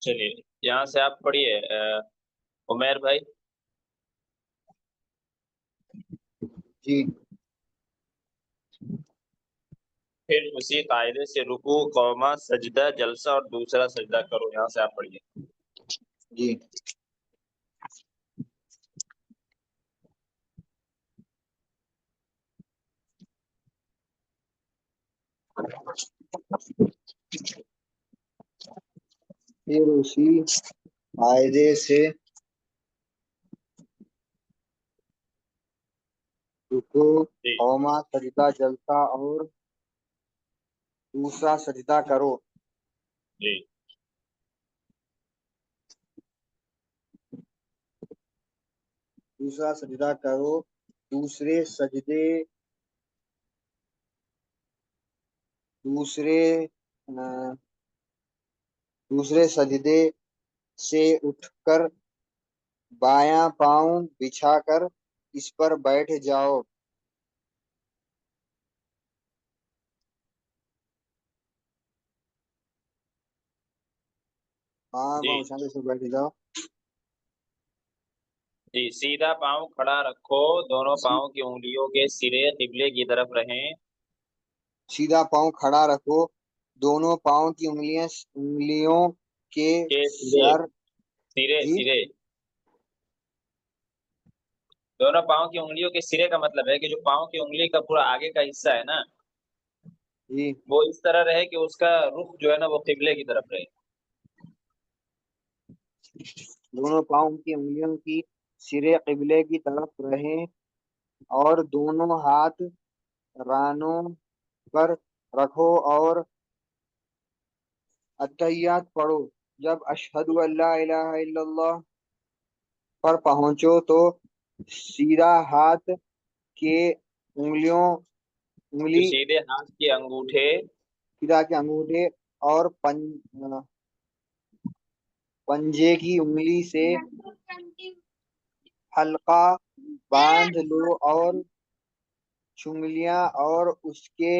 چلیے یہاں سے آپ پڑھیے عمیر بھائی۔ جی پھر اسی قاعدے سے رکوع، قوما، سجدہ، جلسہ اور دوسرا سجدہ کرو، یہاں سے آپ پڑھیے۔ جی پھر اسی قاعدے سے رکوع، جی قوما، سجدہ، جلسہ اور دوسرا سجدہ کرو۔ جی دوسرا سجدہ کرو، دوسرے سجدے دوسرے دوسرے سجدے سے اٹھ کر بایاں پاؤں بچھا کر اس پر بیٹھ جاؤ۔ بایاں جی پاؤں بچھا کر اس پر بیٹھ جاؤ۔ جی سیدھا پاؤں کھڑا رکھو، دونوں پاؤں کی انگلیوں کے سرے قبلے کی طرف رہیں۔ سیدھا پاؤں کھڑا رکھو، دونوں پاؤں کی انگلیوں کے سرے سر سرے جی سرے دونوں پاؤں کی انگلیوں کے سرے کا مطلب ہے کہ جو پاؤں کی انگلی کا پورا آگے کا حصہ ہے نا، جی وہ اس طرح رہے کہ اس کا رخ جو ہے نا وہ قبلے کی طرف رہے۔ دونوں پاؤں کی انگلیوں کی سرے قبلے کی طرف رہیں اور دونوں ہاتھ رانوں پر رکھو اور اتحیات پڑھو۔ جب اشہد ان لا الہ الا اللہ پر پہنچو تو سیدھا ہاتھ کے جو انگلی سیدھے ہاتھ کے انگوٹھے سیدھا کے انگوٹھے اور پنجے کی انگلی سے حلقہ باندھ لو اور چنگلیاں اور اس کے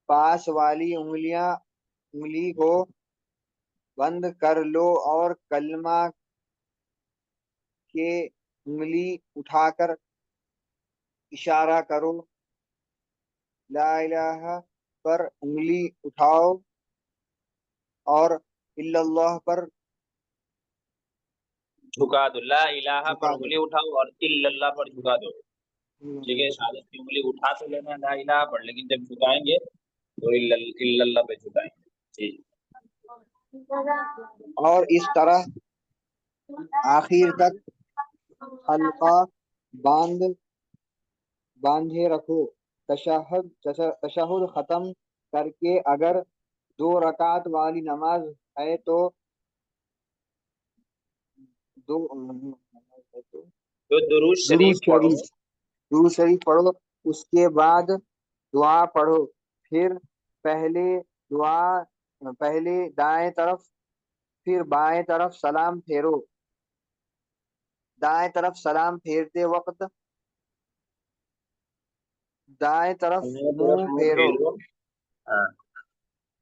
پاس والی انگلی کو بند کر لو اور کلمہ کے انگلی اٹھا کر اشارہ کرو۔ لا الہ پر انگلی اٹھاؤ اور الا اللہ پر جھکا دو، لا الہ پر جھکا دو۔ انگلی اٹھاؤ اور الا اللہ پر جھکا دو۔ ٹھیک ہے، شہادت کی انگلی اٹھا تو لینا لا الہ پر، لیکن جب جھکائیں گے تو الا اللہ پہ جھکائیں گے۔ جی اور اس طرح آخر تک حلقہ باندھے رکھو۔ تشہد ختم کر کے اگر 2 رکعت والی نماز ہے تو دو تو درود درود شریف پڑھو۔ شریف درود شریف پڑھو، اس کے بعد دعا پڑھو، پھر پہلے دائیں طرف پھر بائیں طرف سلام پھیرو۔ دائیں طرف سلام پھیرتے وقت دائیں طرف دائیں طرف منہ منہ پھیرو پھیرو۔ ہاں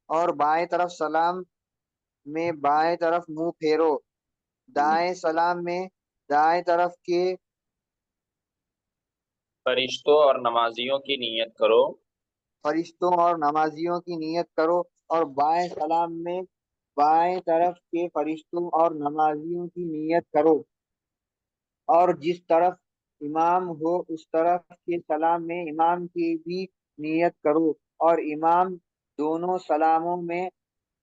اور بائیں طرف سلام میں بائیں طرف منہ پھیرو۔ دائیں سلام میں دائیں طرف کے فرشتوں اور نمازیوں کی نیت کرو۔ فرشتوں اور نمازیوں کی نیت کرو اور بائیں سلام میں بائیں طرف کے فرشتوں اور نمازیوں کی نیت کرو، اور جس طرف امام ہو اس طرف کے سلام میں امام کی بھی نیت کرو، اور امام دونوں سلاموں میں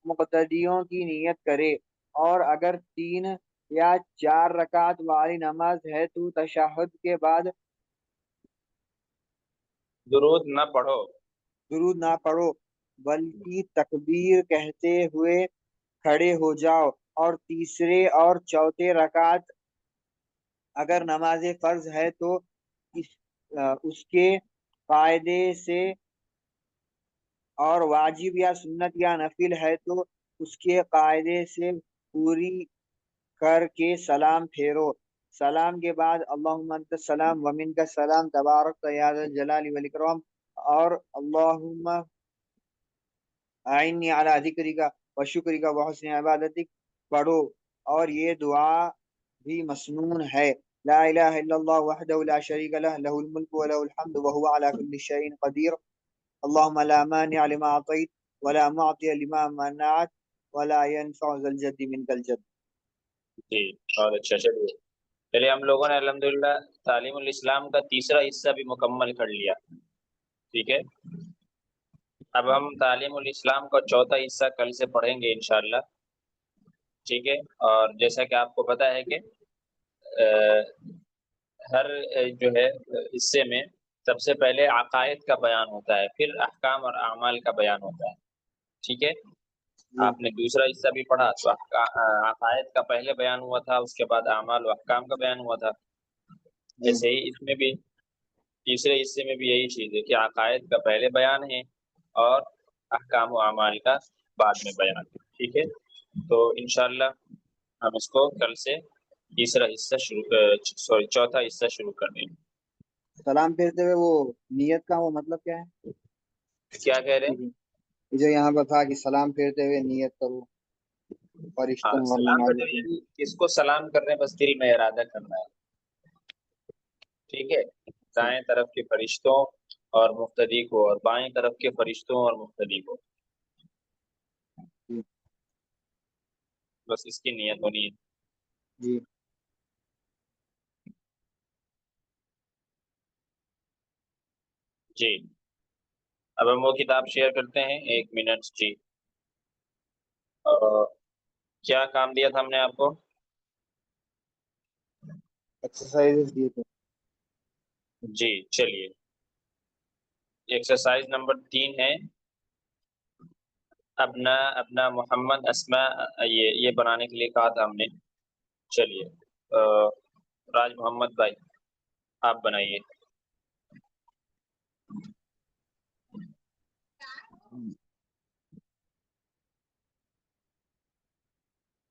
مقتدیوں کی نیت کرے۔ اور اگر 3 یا 4 رکعت والی نماز ہے تو تشہد کے بعد درود نہ پڑھو۔ درود نہ پڑھو بلکہ تکبیر کہتے ہوئے کھڑے ہو جاؤ، اور تیسرے اور چوتھے رکعت اگر نماز فرض ہے تو اس کے قاعدے سے، اور واجب یا سنت یا نفل ہے تو اس کے قاعدے سے پوری کر کے سلام پھیرو۔ سلام کے بعد اللہم انت السلام ومنک السلام تبارک یا ذا الجلال والاکرام، اور اللہم اعنی علی ذکرک و شکرک و حسن عبادتک पढ़ो, और ये दुआ भी मसनून है, ला इलाहा इल्लल्लाह वहदहु ला शरीका लह लहुल मुल्कु व लहुल हम्दु व हुवा अला कुल्लि शैइन कदीर, अल्लाहुम्मा ला मानिअ लिमा अतैत व ला मुअतिय लिमा मनअत व ला यनफउ ज़ल जद्दि मिनकल जद्द। जी, बहुत अच्छा। चलिए, चलिए हम लोगों ने अल्हम्दुलिल्लाह तालीमुल इस्लाम का तीसरा हिस्सा भी मुकम्मल कर लिया। ठीक है, अब हम तालीमुल इस्लाम का चौथा हिस्सा कल से पढ़ेंगे इंशाअल्लाह। ठीक है, और जैसा कि आपको पता है कि हर जो है हिस्से में सबसे पहले अकायद का बयान होता है, फिर अहकाम और अमाल का बयान होता है। ठीक है, जी आपने दूसरा हिस्सा भी पढ़ा तो अकायद का पहले बयान हुआ था, उसके बाद अमाल और अहकाम का बयान हुआ था। जी ऐसे ही इसमें भी तीसरे हिस्से में भी यही चीज़ है कि अकायद का पहले बयान है और अहकाम व अमाल का बाद में बयान है। ठीक है, तो इंशाअल्लाह हम इसको कल से तीसरा हिस्सा शुरू चौथा हिस्सा शुरू कर देंगे। सलाम फेरते हुए वो नियत का वो मतलब क्या है? क्या कह रहे हैं? ये जो यहाँ पर था कि सलाम फेरते हुए नियत करो हाँ, फरिश्तों और सलाम नमाजों करते की। यानी किसको सलाम करने, बस दिल में इरादा करना है। ठीक है, दाएं तरफ के फरिश्तों और मुक्तदी को, और बाएं तरफ के फरिश्तों और मुक्तदी को, जी बस इसकी नियत होनी है। जी जी, अब हम वो किताब शेयर करते हैं। 1 मिनट जी। क्या काम दिया था हमने आपको? एक्सरसाइजेस दिए थे। जी, चलिए, एक्सरसाइज नंबर 3 है अपना अपना मोहम्मद अस्मा। ये बनाने के लिए कहा था हमने। चलिए, राज मोहम्मद भाई आप बनाइए।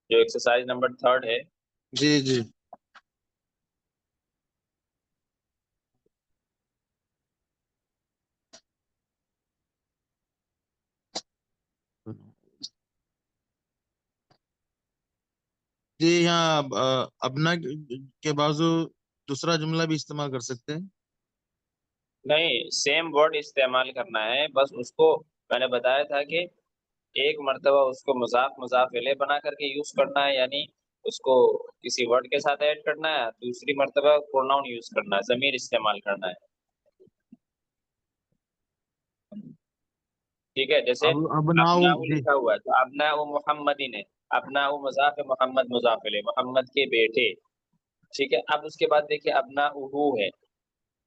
जो एक्सरसाइज नंबर 3 है। जी जी। जी, यहाँ अपना के बाजू दूसरा जुमला भी इस्तेमाल कर सकते हैं। नहीं, सेम वर्ड इस्तेमाल करना है, बस उसको मैंने बताया था कि एक मर्तबा उसको मुजाफ मुजाफ इले बना करके यूज करना है, यानी उसको किसी वर्ड के साथ ऐड करना है। दूसरी मर्तबा प्रोनाउन यूज करना है, जमीर इस्तेमाल करना है। ठीक है, जैसे अब नाउ अपनाऊ जी। लिखा हुआ है तो अपनाऊ मोहम्मदीन है, अपनाऊ मुजाफ है, मोहम्मद मुजाफ इले, मोहम्मद के बेटे। ठीक है, अब उसके बाद देखिए अपनाऊ है,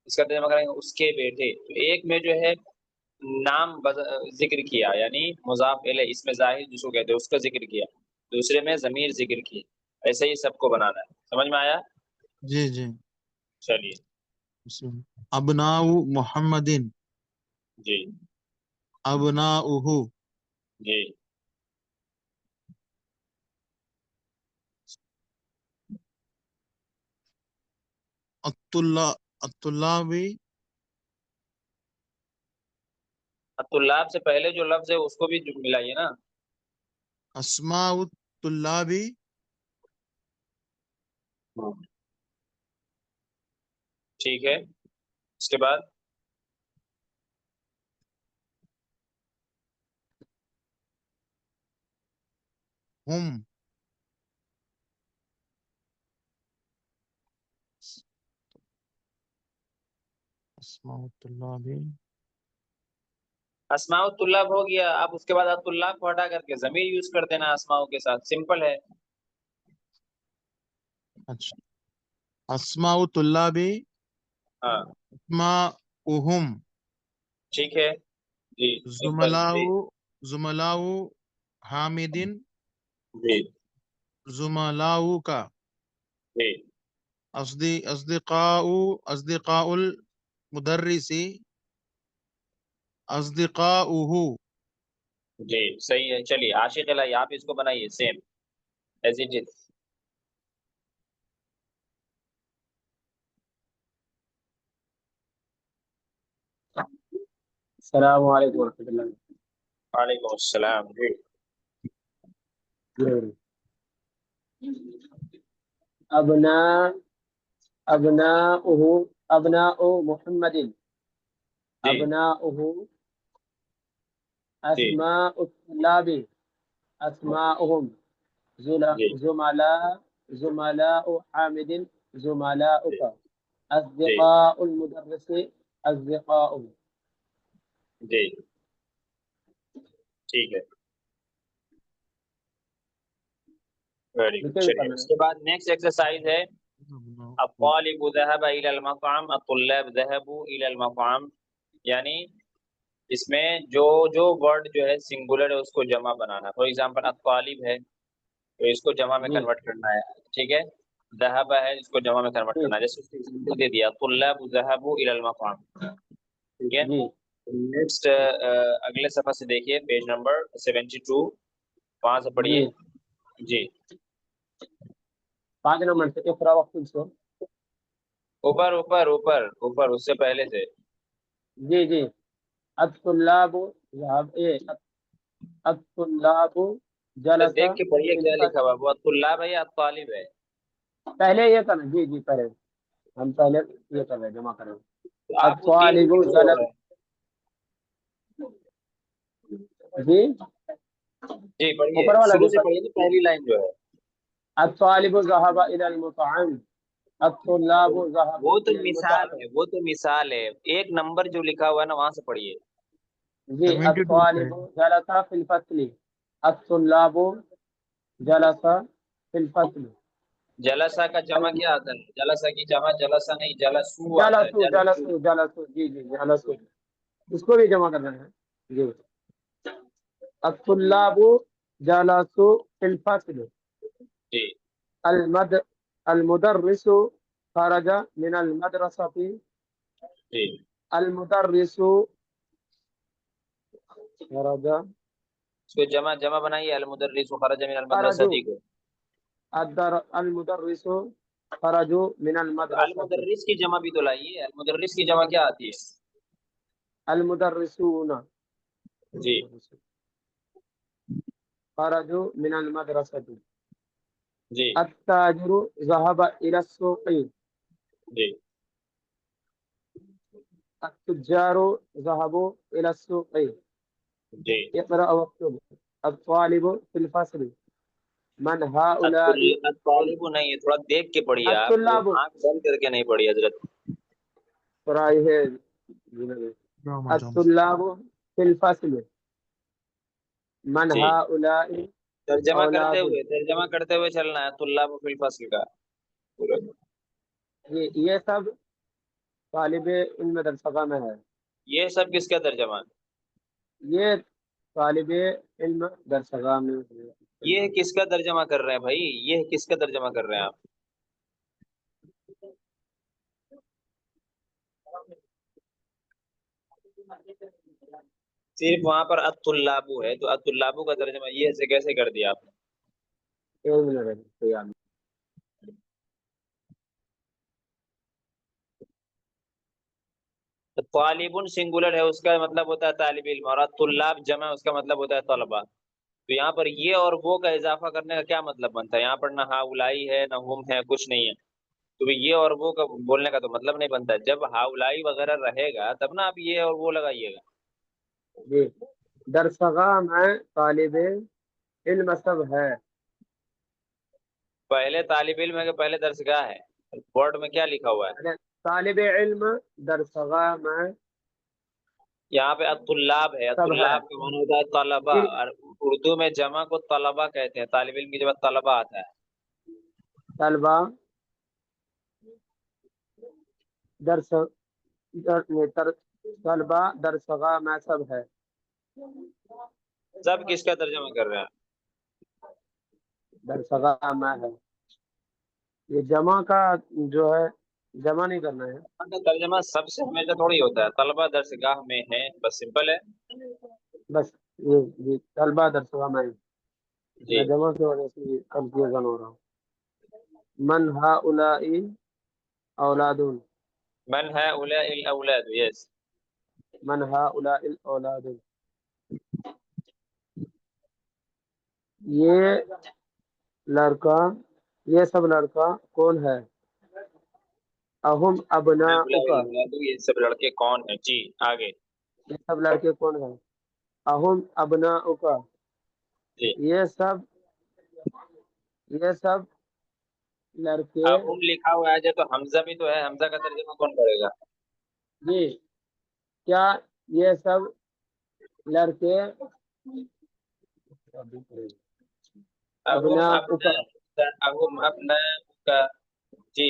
इसका तर्जुमा करेंगे उसके बेटे। तो एक में जो है नाम जिक्र किया, यानी मुजाफ इले, इसमें जाहिर जिसको कहते हैं उसका जिक्र किया। दूसरे में जमीर जिक्र की। ऐसे ही सबको बनाना है। समझ में आया? जी जी। चलिए। अबनाउ मोहम्मदिन, जी अबनाउहु, जी अत्तुल्ला, अत्तुल्लाबी, तुल्लाब से पहले जो लफ्ज है उसको भी मिलाइए ना। अस्माउ तुल्लाबी, ठीक है, उसके बाद हुम, अस्माउ तुल्लाबी, अस्माउ तुल्लाब हो गया। अब उसके बाद तुल्लाब को हटा करके जमीर यूज कर देना अस्माउ के साथ, सिंपल है। अच्छा, अस्माउ तुल्लाबी, हाँ, अस्माउहुम, ठीक है जी, एक बार जी। जुमलाउ, जुमलाउ हामिदिन, जी जुमलाउ का, जी अस्दिकाउ, अस्दिकाउल मुदर्रिसी, अस्दिकाउहु। जी, सही है। चलिए, आशिक इलाही आप इसको बनाइए सेम एज इट इज। अस्सलाम वालेकुम रहमतुल्लाह। वालेकुम अस्सलाम जी। ابنا ابناء محمد جی ابناؤہ جی اسماء الطلاب اسماؤہم جی زملاء حامد زملاؤک جی اصدقاء المدرس اصدقاؤہ. جی ٹھیک ہے ویری گڈ. ٹھیک ہے چلیے اس کے بعد نیکسٹ ایکسرسائز ہے الطالب ذهب الى المطعم الطلاب ذهبوا الى المطعم. یعنی اس میں جو ورڈ جو ہے سنگولر ہے اس کو جمع بنانا. فار ایگزامپل الطالب ہے تو اس کو جمع میں جی کنورٹ کرنا ہے. ٹھیک ہے. ذهب ہے اس کو جمع میں کنورٹ جی کرنا ہے. جیسے اس کو ایگزامپل دے دیا الطلاب ذهبوا الى المطعم. ٹھیک ہے. جی نیکسٹ اگلے صفحہ سے دیکھیے پیج نمبر 72 وہاں سے پڑھیے. جی جی 5 نمبر سے اقرا وقت سے. اوپر اوپر اوپر اوپر اس سے پہلے سے. جی جی الطلاب الطلاب جلس دیکھ کے پڑھیے فی کیا لکھا الفصل. ہوا. وہ الطلاب ہے یا الطالب ہے؟ پہلے یہ کرنا. جی جی پہلے ہم پہلے یہ کر رہے ہیں جمع کر رہے ہیں. آپ کو تین الطالب کیوں شو ہو جلس. رہا ہے؟ جی جی پڑھیے اوپر والا شروع بھی سے پڑھیے نا پہلی لائن جو ہے. الطالب ذهب الى المطعم الطلاب وہ ذهبوا تو الى مثال المطعم. ہے وہ تو مثال ہے. ایک نمبر جو لکھا ہوا ہے نا وہاں سے پڑھیے. جی 72 پہ الطالب جلس في الفصل الطلاب جلس في الفصل. جلسہ کا جمع کیا آتا ہے؟ جلسہ کی جمع جلسہ نہیں جلسو آتا ہے. جلسو جلسو. جلسو جلسو. جی جی جلسو اس کو بھی جمع کرنا ہے. جی الطلاب جلسوا في الفصل جی المدرس خرج من المدرسة جی المدرس خرج اس کو جمع بنائیے. المدرس خرج من خرجوا المدرسة کو. المدرس خرجوا من المدرسة المدرس کی جمع بھی تو لائیے. المدرس کی جمع کیا آتی ہے؟ المدرسون جی خرجوا من المدرسة. جی التاجر ذهب إلى السوق جی التجار ذهبوا إلى السوق. جی اقرأ واكتب الطالب في الفصل من هؤلاء الطالب نہیں ہے. تھوڑا دیکھ کے پڑھیے. آپ الطلاب. آنکھ بند کر کے نہیں پڑھیے حضرت. پڑھائی ہے جامع الطلاب في الفصل من جی هؤلاء اولاد. ترجمہ کرتے ہوئے چلنا ہے. طلاب فی الفصل کا یہ سب طالب علم درسگاہ میں ہے. یہ سب کس کا ترجمہ ہے؟ یہ طالب علم درسگاہ میں ہے. یہ کس کا ترجمہ کر رہے ہیں بھائی؟ یہ کس کا ترجمہ کر رہے ہیں آپ؟ صرف وہاں پر الطلابو ہے تو الطلابو کا ترجمہ یہ سے کیسے کر دیا آپ نے؟ ایک منٹ ہے. طالبن سنگولر ہے اس کا مطلب ہوتا ہے طالب علم. اور طلاب جمع اس کا مطلب ہوتا ہے طلبہ. تو یہاں پر یہ اور وہ کا اضافہ کرنے کا کیا مطلب بنتا ہے؟ یہاں پر نہ ہاؤلائی ہے نہ ہم ہے کچھ نہیں ہے. تو یہ اور وہ کا بولنے کا تو مطلب نہیں بنتا ہے. جب ہاؤلائی وغیرہ رہے گا تب نا آپ یہ اور وہ لگائیے گا. جی درسگاہ میں طالب علم سب ہے. پہلے طالب علم ہے کہ پہلے درسگاہ ہے؟ بورڈ میں کیا لکھا ہوا ہے؟ طالب علم درسگاہ میں یہاں پہ الطلاب ہے. سب ہے. الطلاب کا معنی ہوتا ہے طلبہ. اور اردو میں جمع کو طلبہ کہتے ہیں. طالب علم کی جگہ طلبہ آتا ہے. طلبہ طلبہ درسگاہ میں سب ہے. سب کس کا ترجمہ کر رہے ہیں؟ درسگاہ میں ہے. یہ جمع کا جو ہے جمع نہیں کرنا ہے. ترجمہ سب سے ہمیشہ تھوڑی ہوتا ہے. طلبہ درسگاہ میں ہے بس سمپل ہے. بس یہ طلبہ درسگاہ میں ہے. جی میں جمع کی وجہ سے کنفیوژن ہو رہا ہوں. من ہؤلاء اولاد. من ہے اولیاء الاولاد. یس من ہؤلاء الاولاد. یہ لڑکا یہ سب لڑکا کون ہے؟ اہم میں ابناؤک، بلا دوں یہ سب لڑکے کون ہیں؟ جی آگے یہ سب لڑکے کون ہیں؟ اہم ابناؤک، جی یہ سب لڑکے، اب لکھا ہوا ہے تو حمزہ بھی تو ہے، حمزہ کا ترجمہ کون کرے گا؟ جی کیا یہ سب لڑکے ابناؤک، اہم اپنا کا جی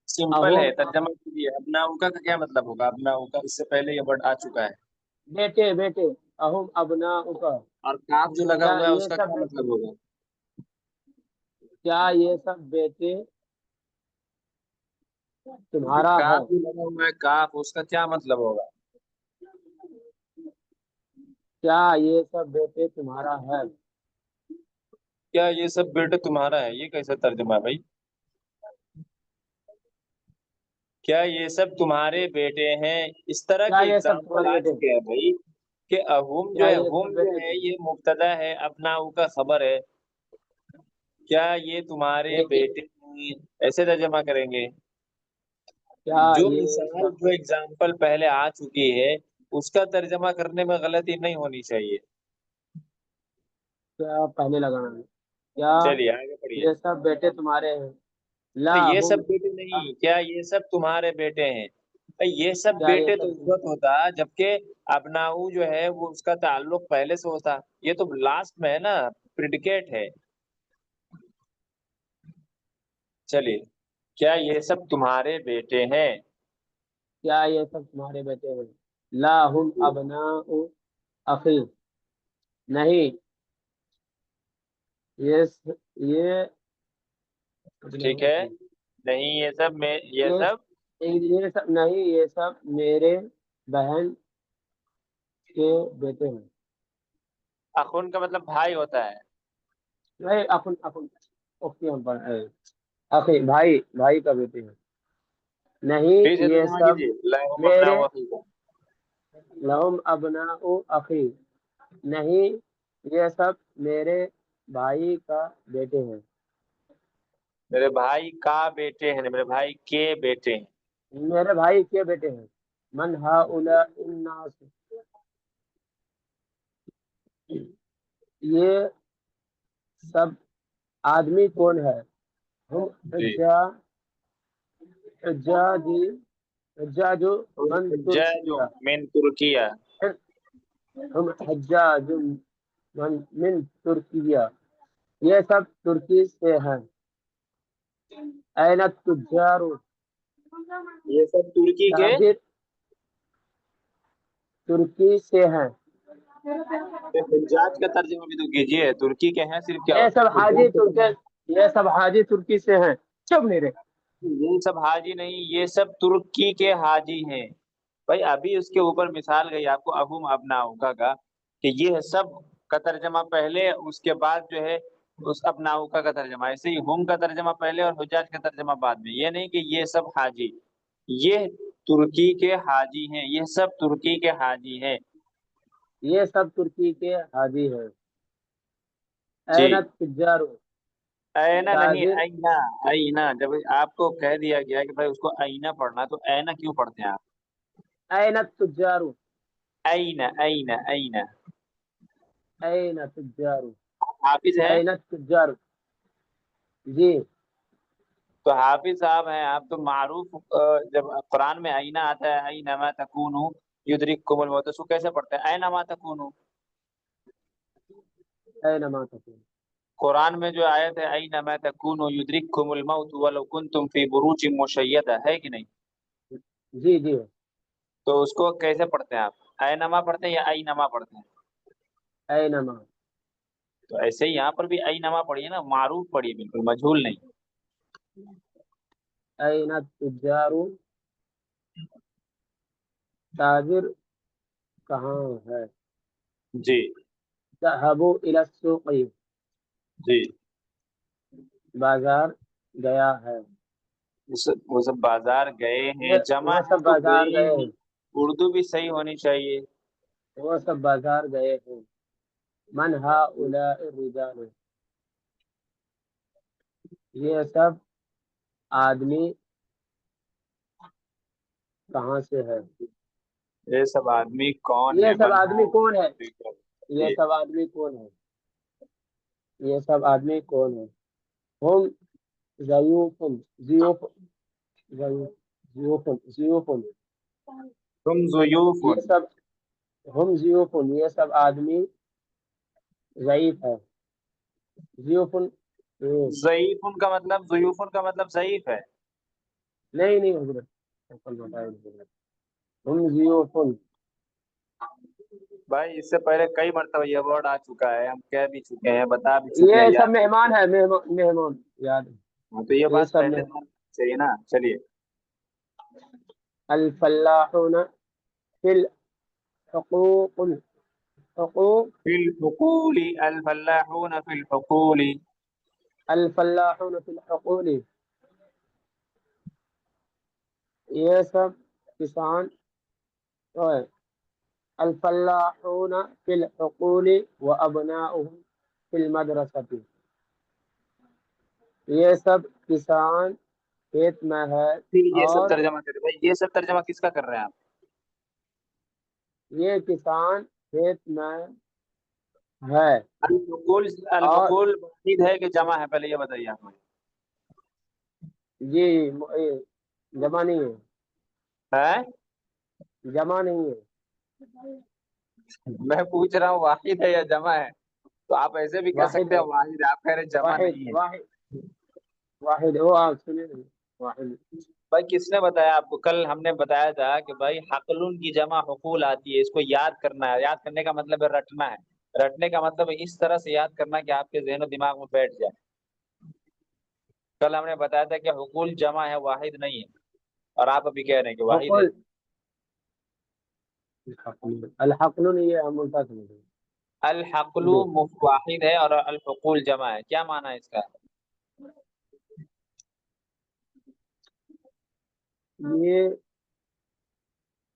سمپل ہے، اہم ترجمہ کیجیے۔ اپنا اوکا کا کیا مطلب ہوگا؟ اپنا اوکا اس سے پہلے یہ ورڈ آ چکا ہے، بیٹے اہم ابناؤک، اور کاف جو لگا کیا ہوا ہے اس یہ کا سب کیا مطلب ہوگا؟ کیا یہ سب بیٹے تمہارا ہے؟ کاف جو لگا ہوا ہے، کاف، اس کا کیا مطلب ہوگا؟ کیا یہ سب بیٹے تمہارا ہے؟ کیا یہ سب بیٹے تمہارا ہے؟ یہ کیسا ترجمہ ہے بھائی؟ کیا یہ سب تمہارے بیٹے ہیں؟ اس طرح کیا کے یہ سب اگزامپل تمہارے آ بیٹے چکے ہیں بھائی، کہ اہم جو کیا ہے، یہ ہم سب جو بیٹے ہے یہ مبتدا ہے، اپنا کا خبر ہے۔ کیا یہ تمہارے بیٹے ہیں؟ ایسے ترجمہ کریں گے۔ کیا جو یہ مثال، سب جو اگزامپل پہلے آ چکی ہے، اس کا ترجمہ کرنے میں غلطی نہیں ہونی چاہیے۔ کیا پہلے لگانا ہے؟ کیا چلیے آگے پڑھیے۔ یہ سب بیٹے تمہارے ہیں؟ لا یہ ہم سب بیٹے نہیں، کیا یہ سب تمہارے بیٹے ہیں؟ یہ سب کیا یہ بیٹے تو سب اس وقت ہوتا جبکہ ابناؤ جو ہے وہ اس کا تعلق پہلے سے ہوتا، یہ تو لاسٹ میں ہے نا، پریڈیکیٹ ہے۔ چلیے، کیا یہ سب تمہارے بیٹے ہیں؟ کیا یہ سب تمہارے بیٹے ہیں؟ لا ہم ابناء اخی، نہیں یہ ابناء ٹھیک ہے، اخی، نہیں یہ سب میں، یہ یہ سب یہ سب نہیں، یہ سب میرے بہن کے بیٹے ہیں۔ اخون کا مطلب بھائی ہوتا ہے۔ نہیں اپن اختی ہم پر اخی، بھائی کا بیٹے ہیں، پھر نہیں سے یہ ترجمہ سب کیجیے، لہم میرے ابناء اخی کا۔ لہم ابناء اخی، نہیں یہ سب میرے بھائی کا بیٹے ہیں۔ میرے بھائی کا بیٹے ہیں، میرے بھائی کے بیٹے ہیں۔ میرے بھائی کے بیٹے ہیں۔ من ہؤلاء الناس، یہ سب آدمی کون ہے؟ ہم جی، حجاج من حجاج ترکیہ، من ترکیہ۔ ہم حجاج من ترکیہ، یہ سب ترکی سے ہیں۔ این التجار، یہ سب ترکی کے، تاجر ترکی سے ہیں۔ حجاج کا ترجمہ بھی تو کیجیے، ترکی کے ہیں صرف کیا یہ ہوتا سب ہے؟ حاجی حجاج کا ترکی، ترجمہ، یہ سب حاجی ترکی سے ہیں۔ چپ نہیں رہے، یہ سب حاجی نہیں، یہ سب ترکی کے حاجی ہیں۔ بھائی ابھی اس کے اوپر مثال گئی آپ کو، اہم ابناؤ کا کہ یہ سب کا ترجمہ پہلے، اس کے بعد جو ہے اس ابناؤ کا ترجمہ، ایسے ہی ہم کا ترجمہ پہلے اور حجاج کا ترجمہ بعد میں۔ یہ نہیں کہ یہ سب حاجی، یہ ترکی کے حاجی ہیں، یہ سب ترکی کے حاجی ہیں۔ یہ سب ترکی کے حاجی ہیں۔ جی، این التجار، اینا نہیں، تاجر اینا، اینا جب آپ کو کہہ دیا گیا کہ بھائی اس کو اینا پڑھنا، تو اینا کیوں پڑھتے ہیں آپ؟ این التجار، اینا اینا اینا، این التجار، حافظ ہیں این التجار، جی تو حافظ صاحب ہیں آپ تو معروف، جب قرآن میں اینا آتا ہے، اینما تکونو یدرککم الموت، اس کو کیسے پڑھتے ہیں؟ اینما تکونو۔ اینما تکون، قرآن میں جو آیت ہے اینما تکونو یدرککم الموت ولو کنتم فی بروج مشیدہ، ہے کہ نہیں؟ جی جی تو اس کو کیسے پڑھتے ہیں آپ؟ اینما پڑھتے ہیں یا اینما پڑھتے ہیں؟ اینما، تو ایسے ہی یہاں پر بھی اینما پڑھیے نا، معروف پڑھیے، بالکل مجہول نہیں۔ این التجار، تاجر کہاں ہے؟ جی ذهبوا الى السوق، جی، بازار گیا ہے۔ وہ سب بازار گئے ہیں، جمع وہ ہے سب تو بازار گئے گئے ہیں، ہیں۔ اردو بھی صحیح ہونی چاہیے۔ وہ سب بازار گئے ہیں. من هؤلاء الرجال، یہ سب آدمی کہاں سے ہے؟ یہ سب آدمی کون یہ ہے؟ سب من آدمی کون ہے؟ یہ جی سب آدمی کون ہے؟ یہ سب آدمی کون ہے؟ ہم ضیوفن ضیوف ضیوفن تم ضیوف یہ سب ہم ضیوفن، یہ سب آدمی ضعیف ہے. ضیوفن ضعیف کا مطلب ضیوف کا مطلب ضعیف ہے. نہیں حضرت، ہم ضیوفن. بھائی اس سے پہلے کئی مرتبہ یہ ورڈ آ چکا ہے، ہم کہہ بھی چکے ہیں، بتا بھی چکے ہیں، یہ سب یاد بھی مہمان ہے، مہمان یاد ہے. ہاں، تو یہ یہ بات سب پہلے چاہیے نا. چلیے. الفلاحون فی الحقوق الحقوق فی الحقول، الفلاحون فی الحقول. الفلاحون فی الحقول، یہ سب کسان اور الفلاحون فی الحقول وابناؤہم فی المدرسۃ، یہ سب کسان کھیت میں ہے یہ سب اور ترجمہ کرے بھائی، یہ سب ترجمہ کس کا کر رہے ہیں آپ؟ یہ کسان کھیت میں ہے. الحقول، اور الحقول واحد ہے کہ جمع ہے؟ پہلے یہ بتائیے آپ مجھے. جی جمع نہیں ہے، ہیں؟ جمع نہیں ہے. میں پوچھ رہا ہوں واحد ہے یا جمع ہے؟ تو آپ ایسے بھی کہہ واحد سکتے ہیں ہے، واحد ہے، آپ کہہ رہے ہیں جمع واحد نہیں ہے. واحد واحد وہ آپ سنیں نہیں. واحد بھائی کس نے بتایا آپ کو؟ کل ہم نے بتایا تھا کہ بھائی حقلن کی جمع حقول آتی ہے، اس کو یاد کرنا ہے. یاد کرنے کا مطلب ہے رٹنا ہے. رٹنے کا مطلب ہے اس طرح سے یاد کرنا کہ آپ کے ذہن و دماغ میں بیٹھ جائے. کل ہم نے بتایا تھا کہ حقول جمع ہے، واحد نہیں ہے، اور آپ ابھی کہہ رہے ہیں کہ واحد ہے. حقل الحقل نہیں ہے، ہم الٹا سمجھ رہے ہیں. الحقل جی واحد ہے اور الحقول جمع ہے. کیا معنی ہے اس کا؟ یہ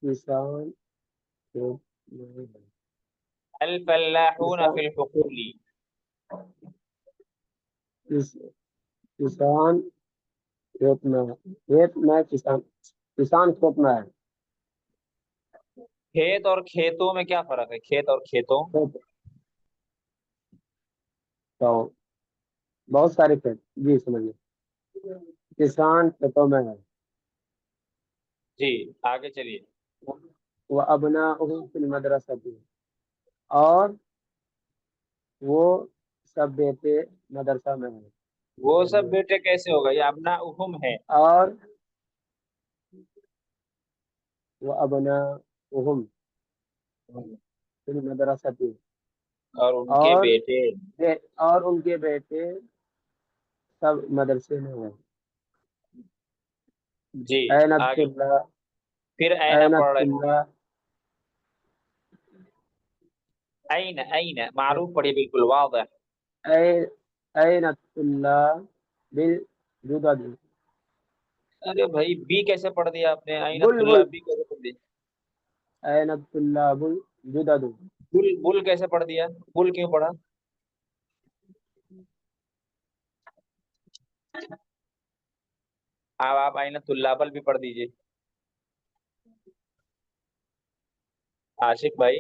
کسان کھیت میں ہے. الفلاحون فی الحقول. کسان کھیت میں ہے. کھیت میں کسان کھیت میں ہے. کھیت اور کھیتوں میں کیا فرق ہے؟ کھیت اور کھیتوں. کھیت تو بہت سارے کھیت. جی سمجھیے، کسان کھیتوں میں ہے. جی آگے چلیے. وہ ابناؤہم فی المدرسۃ، اور وہ سب بیٹے مدرسہ میں ہیں. وہ سب بیٹے کیسے ہوگا؟ یہ اپنا اہم ہے. اور وہ ابناؤہم فی المدرسۃ، اور ان کے بیٹے. اور ان کے بیٹے سب مدرسے میں ہیں. جی اینت آگے. اللہ پھر اینا پڑھ اینت رہے ہیں. اللہ این معروف پڑھی، بالکل واضح. اینت اللہ بالجدد. ارے بھائی بی کیسے پڑھ دیا آپ نے؟ اینت اللہ بل بی کیسے پڑھ دیا؟ اینت اللہ بالجدد. بل بل کیسے پڑھ دیا؟ بل کیوں پڑھا؟ آپ اینت اللہ بل بھی پڑھ دیجئے. عاشق بھائی،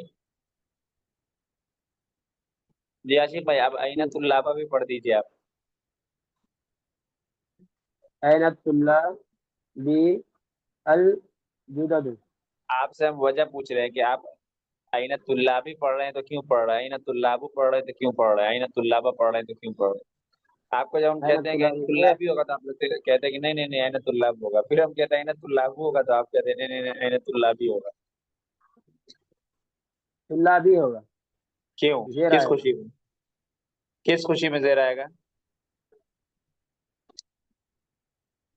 جی عاشق بھائی آپ اینت اللہ بھی پڑھ دیجئے. آپ اینت اللہ بالجدد. آپ سے ہم وجہ پوچھ رہے ہیں کہ آپ اینت اللہ بھی پڑھ رہے ہیں تو کیوں پڑھ رہے ہیں؟ اینت اللہ پڑھ رہے ہیں تو کیوں پڑھ رہے ہیں؟ اینت اللہ پڑھ رہے ہیں تو کیوں پڑھ رہے ہیں؟ آپ کو جب ہم کہتے اینت ہیں کہ اللہ اینت اللہ بھی ہوگا تو آپ لوگ کہتے ہیں کہ نہیں نہیں نہیں اینت اللہ بھی ہوگا. پھر ہم کہتے ہیں اینت اللہ بھی ہوگا تو آپ کہتے ہیں نہیں نہیں نہیں اینت اللہ بھی ہوگا. اللہ بھی ہوگا. کیوں؟ زیر کس آئے گا. خوشی میں؟ کس خوشی میں زیر آئے گا؟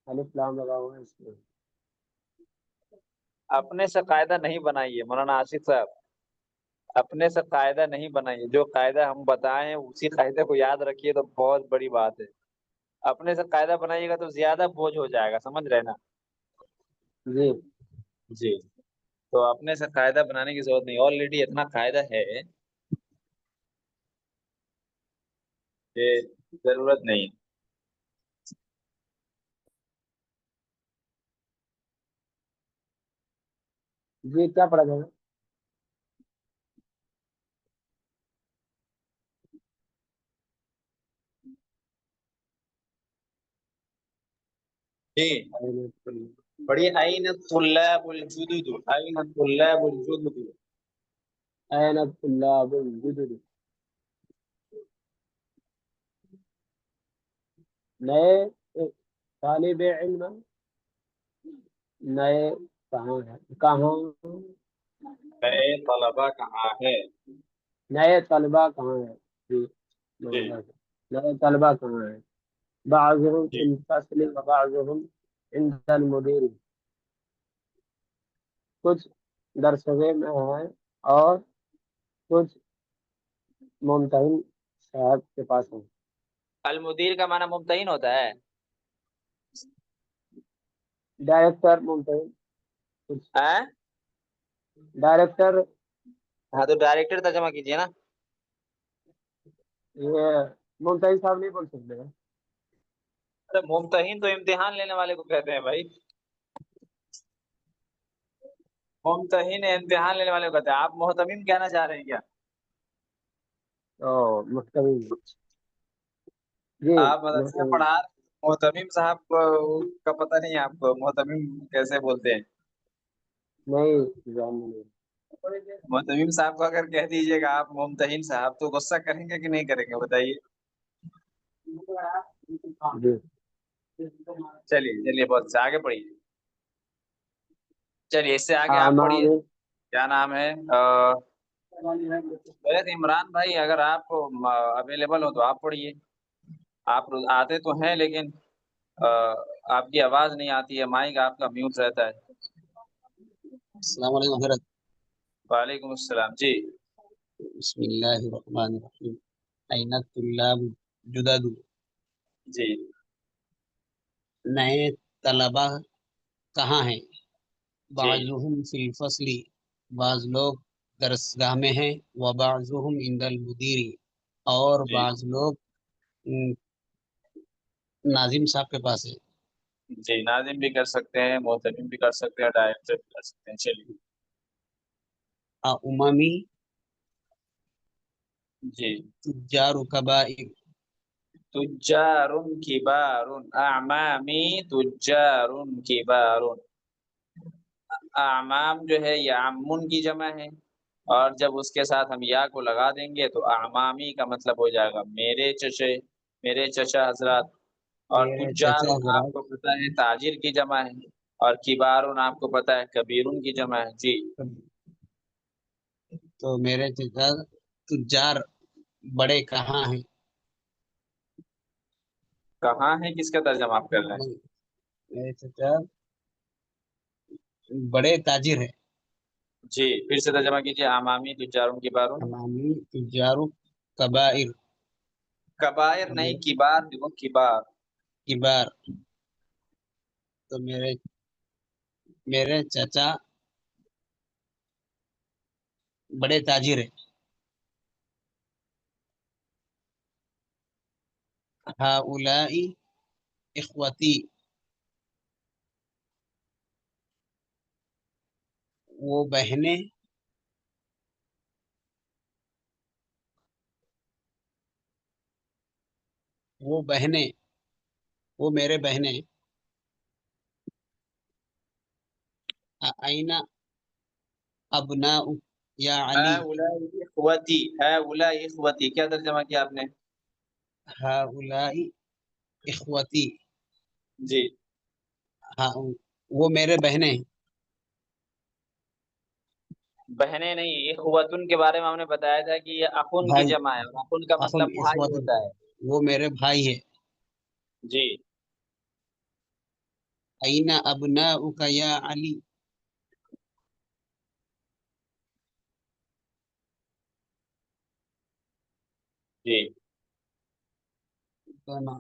الف لام لگا ہوا ہے اس میں. اپنے سے قاعدہ نہیں بنائیے مولانا عاشق صاحب، اپنے سے قاعدہ نہیں بنائیے. جو قاعدہ ہم بتائیں اسی قاعدے کو یاد رکھیے تو بہت بڑی بات ہے. اپنے سے قاعدہ بنائیے گا تو زیادہ بوجھ ہو جائے گا. سمجھ رہے نا؟ جی جی تو اپنے سے قاعدہ بنانے کی ضرورت نہیں، آلریڈی اتنا قاعدہ ہے کہ ضرورت نہیں۔ جی کیا پڑھا جائے گا؟ جی پڑھیے، این الطلاب الجدد، این الطلاب الجدد۔ این الطلاب الجدد، نئے طالب علم، نئے کہاں ہے، کہاں نئے طلبہ کہاں ہے؟ نئے طلبہ کہاں ہے؟ جی جی نئے طلبہ کہاں ہے؟ بعضهم جی في الفصل وبعضهم عند المدير، کچھ درسگاہ میں ہیں اور کچھ ممتحن صاحب کے پاس ہیں۔ المدیر کا معنی ممتحن ہوتا ہے؟ ڈائریکٹر ممتحن، کچھ ہاں ڈائریکٹر، ہاں، تو ڈائریکٹر ترجمہ کیجیے نا۔ یہ ممتحن صاحب نہیں بول سکتے ہیں۔ ارے ممتحن تو امتحان لینے والے کو کہتے ہیں بھائی، ممتحن امتحان لینے والے کو کہتے ہیں۔ آپ محتمم کہنا چاہ رہے ہیں کیا؟ او مستقیم، جی آپ مدرسے میں مستقیم، پڑھا رہے ہیں، محتمم صاحب کا پتہ نہیں آپ کو محتمم کیسے بولتے ہیں؟ نہیں جان نہیں۔ محتمم صاحب کو اگر کہہ دیجیے گا آپ ممتحن صاحب، تو غصہ کریں گے کہ نہیں کریں گے بتائیے؟ جی چلیے چلیے، بہت سے آگے پڑھیے، چلیے اس سے آگے آپ پڑھیے۔ اعمال، کیا نام ہے؟ ویسے عمران بھائی اگر آپ اویلیبل ہو تو آپ پڑھیے، آپ آتے تو ہیں لیکن آپ کی آواز نہیں آتی ہے، مائک آپ کا میوٹ رہتا ہے۔ السلام علیکم حضرت۔ وعلیکم السلام، جی بسم اللہ الرحمن الرحیم۔ این الطلاب جدد، جی نئے طلبہ کہاں ہیں؟ جی بعضهم فی الفصل، بعض لوگ درسگاہ میں ہیں، وبعضهم عند المدیر، اور جی بعض لوگ ناظم صاحب کے پاس ہیں۔ جی، ناظم بھی کر سکتے ہیں، محتمم بھی کر سکتے ہیں، ڈائریکٹر بھی کر سکتے ہیں۔ چلیے اممی جی، تجار کبائر، تجار کبار، اعمامی تجار کبار۔ اعمام جو ہے یہ عمن کی جمع ہے، اور جب اس کے ساتھ ہم یا کو لگا دیں گے تو اعمامی کا مطلب ہو جائے گا میرے چچے، میرے چچا حضرات۔ اور میرے تجار چچا آپ حضرات، کو پتہ ہے تاجر کی جمع ہے، اور کبارون آپ کو پتہ ہے کبیرون کی جمع ہے۔ جی تو میرے چچا تجار بڑے کہاں ہیں؟ کہاں ہے کس کا ترجمہ آپ کر رہے ہیں؟ میرے چچا بڑے تاجر ہیں۔ جی پھر سے ترجمہ کیجیے، امامی تجارون کبارون۔ امامی تجار کبائر، کبائر نہیں، کبار دیکھو، کبار۔ کبار، تو میرے چچا بڑے تاجر ہیں۔ ہؤلاء اخوتی، وہ بہنیں، وہ میرے بہنیں۔ این ابناء یا علی، ہؤلاء اخوتی، ہؤلاء اخوتی کیا ترجمہ کیا آپ نے؟ ہؤلاء اخوتی، جی ہاں وہ میرے بہنیں ہیں۔ بہنیں نہیں، اخوتن کے بارے میں ہم نے بتایا تھا کہ یہ اخن کی بھائی، جمع ہے، اور اخن کا اخن مطلب بھائی اخوت، ہوتا ہے۔ وہ میرے بھائی ہے۔ جی این ابناؤک یا علی، جی، دونوں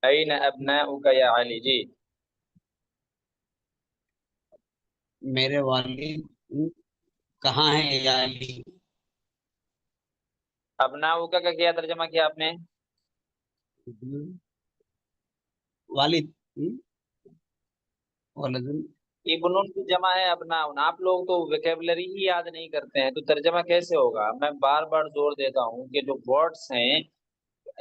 این ابناؤک یا علی، جی میرے والد کہاں ہے یا علی؟ ابناؤ کا کیا ترجمہ کیا آپ نے؟ والد ولد ابن کی جمع ہے ابناؤن. آپ لوگ تو ویکیبلری ہی یاد نہیں کرتے ہیں تو ترجمہ کیسے ہوگا؟ میں بار بار زور دیتا ہوں کہ جو ورڈس ہیں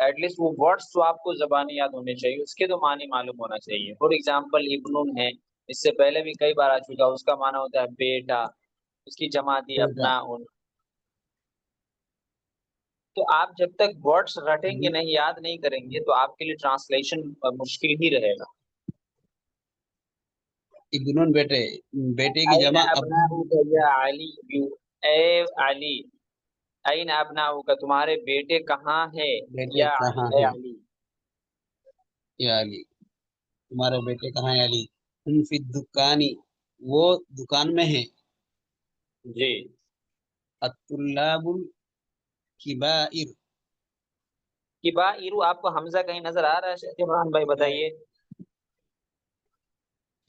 ایٹ لیسٹ وہ ورڈس تو آپ کو زبانی یاد ہونے چاہیے، اس کے تو معنی معلوم ہونا چاہیے. فور ایگزامپل ابن ہے، اس سے پہلے بھی کئی بار آ چکا، اس کا معنی ہوتا ہے بیٹا، اس کی جمع تھی ابناؤن. تو آپ جب تک ورڈس رٹیں گے نہیں، یاد نہیں کریں گے تو آپ کے لیے ٹرانسلیشن مشکل ہی رہے گا. ابن بیٹے، بیٹے کی این جمع ابناؤک یا علی، اے علی، این ابناؤک تمہارے بیٹے کہاں ہے، بیٹے یا کہاں اے ہیں علی. یا علی، تمہارے بیٹے کہاں ہیں علی؟ ہم فی الدکانی، وہ دکان میں ہیں. جی الطلاب الکبائر، کبائر، آپ کو حمزہ کہیں نظر آ رہا ہے شیخ عمران بھائی؟ بتائیے.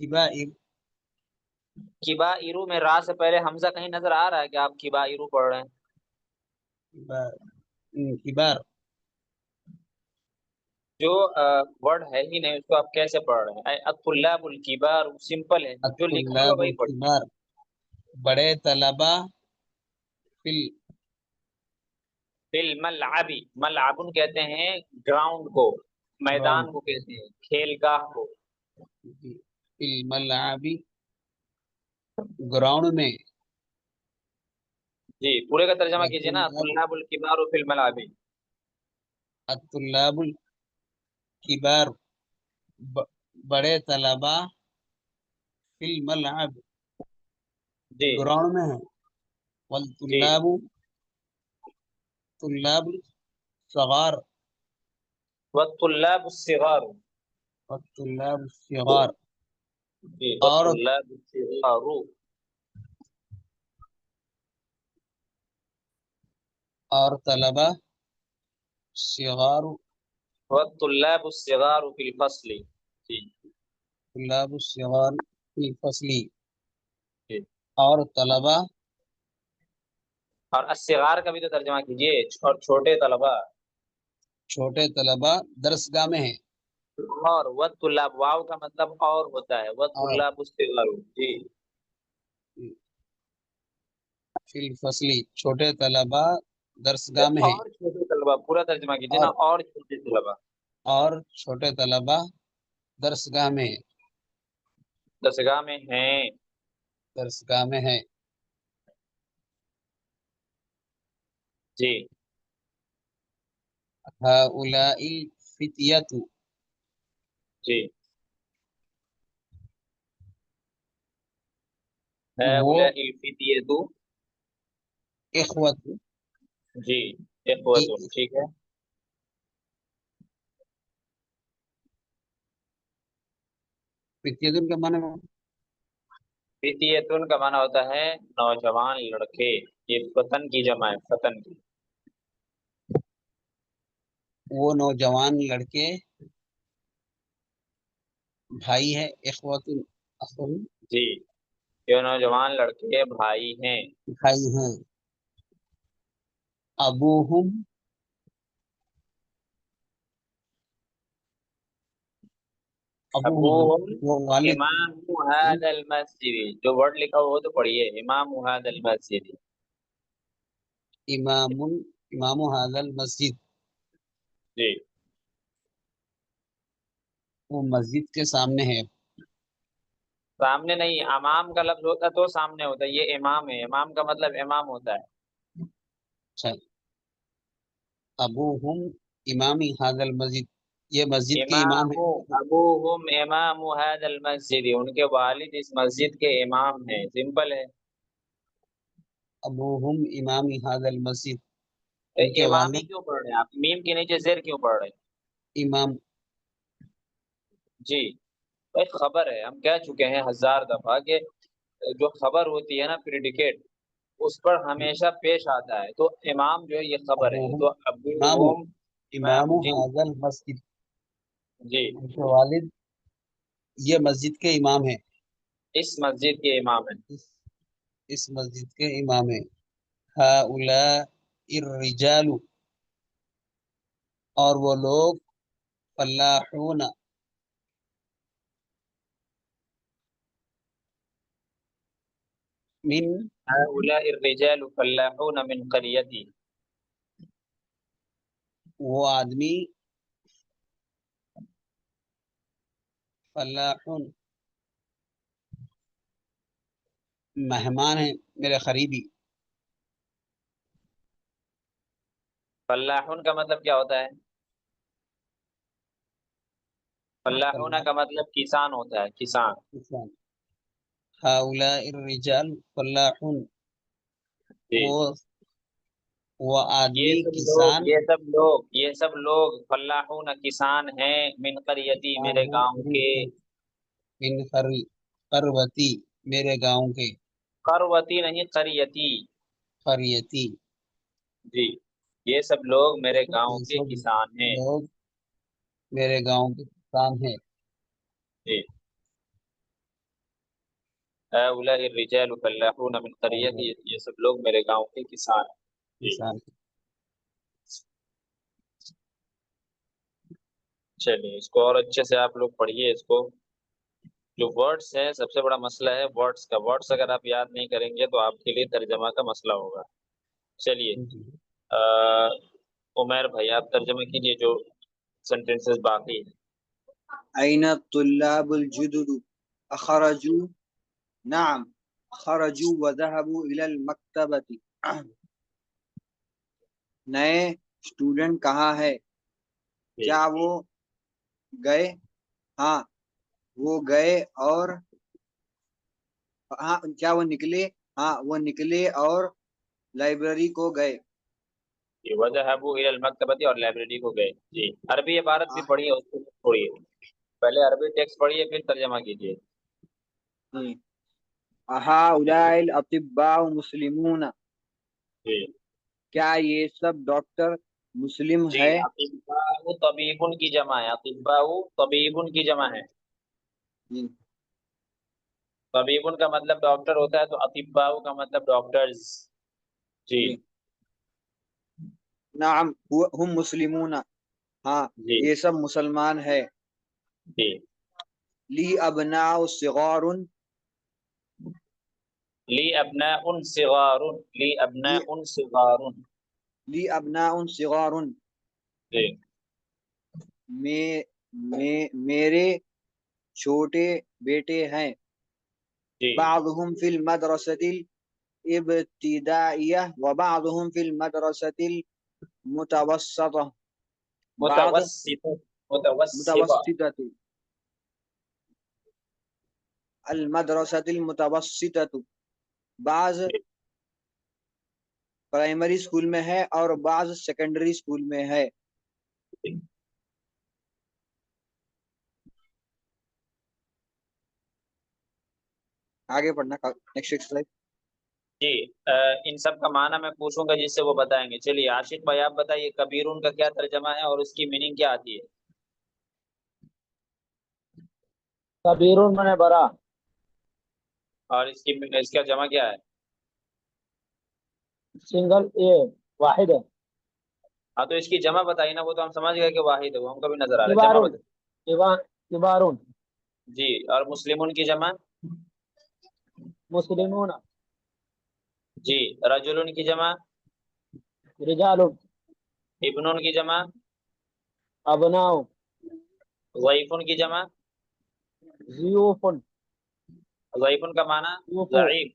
کبائر، کبائر میں را سے پہلے حمزہ کہیں نظر آ رہا ہے کہ آپ کبائر پڑھ رہے ہیں؟ کبار، جو ورڈ ہے ہی نہیں اس کو آپ کیسے پڑھ رہے ہیں؟ الطلاب الکبار سمپل ہے، جو لکھا ہوا الطلاب وہی پڑھیے. الکبار، بڑے طلبا فی فی الملعب، ملعب کہتے ہیں گراؤنڈ کو، میدان کو کہتے ہیں، کھیل گاہ کو. الملعب، گراؤنڈ میں. جی پورے کا ترجمہ کیجیے نا، الطلاب الکبار فی الملعب. الطلاب الکبار، بڑے طلبا فی الملعب، جی گراؤنڈ میں ہیں. جی والطلاب، طلاب صغار، والطلاب الصغار. والطلاب الصغار، جی اور والطلاب الصغار. اور طلبا صغار، والطلاب الصغار فی الفصل. جی طلاب الصغار فی الفصل، جی. اور طلبا اور الصغار کا بھی تو ترجمہ کیجیے، اور چھوٹے طلبا. چھوٹے طلبا درسگاہ میں ہیں. اور والطلاب، واو کا مطلب اور ہوتا ہے، اور والطلاب الصغار. جی فی الفصل، چھوٹے طلبا درسگاہ میں ہیں. اور چھوٹے طلبا، پورا ترجمہ کیجیے نا، اور چھوٹے طلبا. اور چھوٹے طلبا درسگاہ میں ہیں، درسگاہ میں ہیں. درسگاہ میں ہیں. جی ہؤلاء الفتیۃ، جی. وہ هؤلاء الفتية. اخوت، جی اخوتن، ٹھیک ہے. فتیۃ کا معنی فتیتن کا معنی ہوتا ہے نوجوان لڑکے، یہ فتن کی جمع ہے، فتن کی. وہ نوجوان لڑکے بھائی ہے. اخوت، اخوہ جی یہ نوجوان لڑکے بھائی ہیں. بھائی ہیں. ابوہم، ابوہم وہ والد. امام هذا المسجد، جو ورڈ لکھا ہوا وہ تو پڑھیے، امام هذا المسجد. امام هذا المسجد، جی وہ مسجد کے سامنے ہے. سامنے نہیں، امام کا لفظ ہوتا تو سامنے ہوتا ہے، یہ امام ہے، امام کا مطلب امام ہوتا ہے. اچھا، ابوہم امام هذا المسجد، یہ مسجد کے امام امام ہیں. ابوہم امام هذا المسجد، ان کے والد اس مسجد کے امام ہیں. سمپل ہے. ابوہم امام هذا المسجد، ان کے امامی والد کیوں پڑھ رہے ہیں آپ؟ میم کے نیچے زیر کیوں پڑھ رہے ہیں؟ امام. جی ایک خبر ہے، ہم کہہ چکے ہیں 1000 دفعہ کہ جو خبر ہوتی ہے نا پریڈیکیٹ، اس پر ہمیشہ پیش آتا ہے. تو امام جو ہے یہ خبر ہے، ابوہم تو امام، ابوہم امام امام. جی هذا المسجد، جی ان کے والد یہ مسجد کے امام ہیں. اس مسجد کے امام ہیں. اس مسجد کے امام ہیں. ہؤلاء الرجال اور وہ لوگ فلاحون من هؤلاء الرجال فلاحون من قريتي. وہ آدمی فلاحون مہمان ہیں میرے قریبی. فلاحون کا مطلب کیا ہوتا ہے؟ فلاحون کا مطلب کسان ہوتا ہے، کسان. ہؤلاء الرجال فلاحون جی. وہ آدمی یہ کسان سب لوگ فلاحون کسان ہیں، من قریتی میرے گاؤں کے. من قروتی میرے گاؤں کے. قروتی نہیں، قریتی. قریتی جی. یہ سب لوگ میرے گاؤں یہ کے سب کسان ہیں. لوگ میرے گاؤں کے کسان ہیں. جی. هؤلاء الرجال فلاحون من قریتی، یہ سب لوگ میرے گاؤں کے کسان ہیں. جی. کسان. چلیے اس کو اور اچھے سے آپ لوگ پڑھیے. اس کو جو ورڈس ہے، سب سے بڑا مسئلہ ہے ورڈس کا. ورڈس اگر آپ یاد نہیں کریں گے تو آپ کے لیے ترجمہ کا مسئلہ ہوگا. چلیے عمیر بھائی آپ ترجمہ کیجیے جو سینٹینسز باقی ہیں. أين الطلاب الجدد أخرجوا نعم خرجوا وذهبوا إلى المكتبة نئے اسٹوڈنٹ کہاں ہے؟ کیا وہ گئے؟ ہاں وہ گئے. اور ہاں کیا وہ نکلے؟ ہاں وہ نکلے اور لائبریری کو گئے. وذهبوا الى المکتبۃ اور لائبریری کو گئے. جی. عربی عبارت بھی پڑھیے، اس کو چھوڑیے. پہلے عربی ٹیکسٹ پڑھیے پھر ترجمہ کیجیے. هؤلاء الأطباء مسلمون جی. کیا یہ سب ڈاکٹر مسلم جی. ہے؟ اطباء طبیبن کی جمع ہے. اطباء طبیبن کی جمع ہے. طبیبن کا مطلب ڈاکٹر ہوتا ہے، تو اطباء کا مطلب ڈاکٹرز. جی. نعم ہم مسلمون ہاں جی. یہ سب مسلمان ہے. جی. لی ابناء صغار لی ابناء صغار. لی ابناء صغار. لی ابناء صغار جی. میرے چھوٹے بیٹے ہیں. جی. بعضهم في المدرسة الابتدائية وبعضهم في المدرسة المتوسطة. متوسطة المدرسة المتوسطة بعض پرائمری اسکول میں ہے اور بعض سیکنڈری اسکول میں ہے. آگے پڑھنا نیکسٹ ایکسرسائز. جی. ان سب کا معنی میں پوچھوں گا جس سے وہ بتائیں گے. چلیے عاشق بھائی آپ بتائیے کبیرون کا کیا ترجمہ ہے اور اس کی میننگ کیا آتی ہے؟ کبیرون من برا. اور اس کا جمع کیا ہے؟ سنگل اے واحد ہے. ہاں تو اس کی جمع بتائیے نا. وہ تو ہم سمجھ گئے کہ واحد ہے، وہ ہم کو بھی نظر آ رہا ہے. جمع کبارون. بتائیے. کبارون. جی. اور مسلمون کی جمع؟ مسلمون. جی. رجلون کی جمع؟ رجال. ابنون کی جمع؟ ابناء. ضعیفن کی جمع؟ ضیوف. ضعیفن کا معنی ضعیف.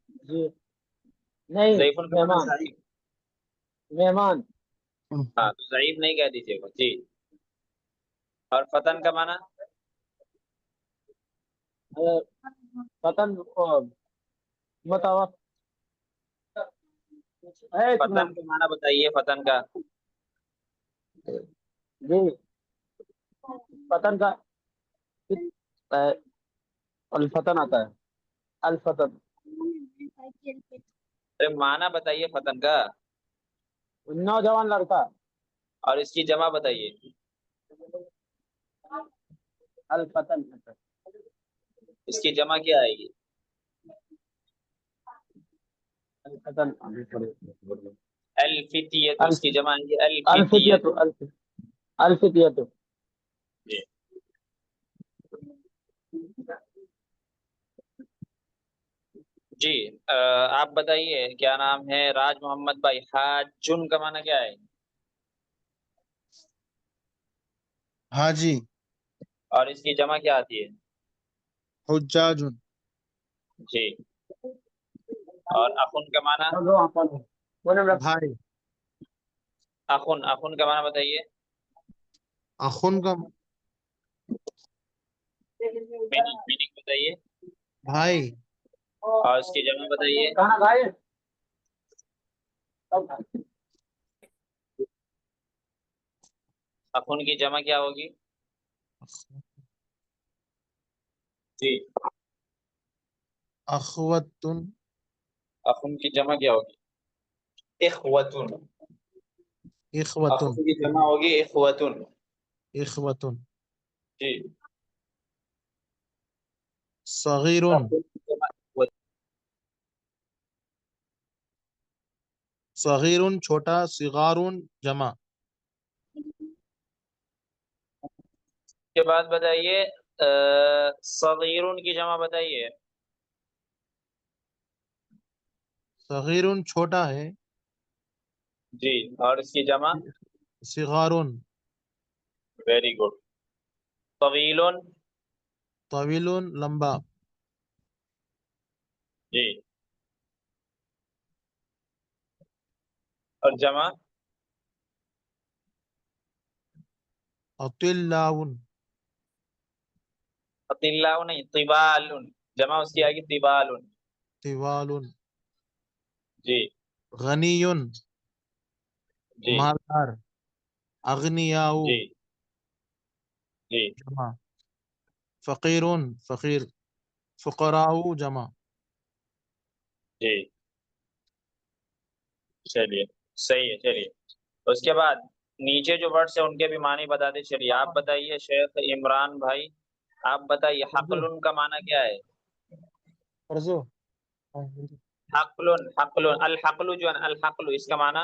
نہیں ضعیفن کا معنی مہمان. ضعیف. مہمان. ہاں تو ضعیف نہیں کہہ دیجیے گا. جی. اور فتن کا معنی؟ فتن متوسط. فتن کا معنی بتائیے. فتن کا جی فتن کا الفتن آتا ہے. الفتن معنی بتائیے فتن کا. نوجوان لڑکا. اور اس کی جمع بتائیے. الفتن. اس کی جمع کیا آئے گی؟ الفتیت اس کی جمع ہے الفتیت الفتیت. الفتیت جی جی آپ بتائیے کیا نام ہے راج محمد بھائی، حاجن کا معنی کیا ہے؟ حاجی. اور اس کی جمع کیا آتی ہے؟ حجاج. جی. اور اخن کا معنی؟ بھائی. اخن کا معنی بتائیے. اخن کا میننگ بتائیے. بھائی. اور اس کی جمع بتائیے. اخن کی جمع کیا ہوگی؟ جی اخوتن. اخن کی جمع کیا ہوگی؟ اخوتن. اخوتن. اخن کی جمع ہوگی اخوتن. اخوتن. جی. صغیرن. اخن کی جمع اخوتن. صغیرن چھوٹا، صغارن جمع. کے بعد بتائیے صغیرن کی جمع بتائیے. صغیرن چھوٹا ہے. جی. اور اس کی جمع؟ صغارن. Very good. طویل. طویل لمبا. جی. اور جمع؟ اطلاون. اطلاع نہیں، طبال. جمع اس کی آئے گی طبال. طوال. جی. غنی جی. مالدار. اغنیاء جی. جی. جمع. فقیر فقیر. فقراء جمع. جی. چلیے صحیح ہے. چلیے اس کے بعد نیچے جو ورڈس ہیں ان کے بھی معنی بتاتے چلیے. آپ بتائیے شیخ عمران بھائی، آپ بتائیے حقلن کا معنی کیا ہے؟ پرزو. حقلن. حقلن الحقل جو ہے نا، الحقل اس کا معنی؟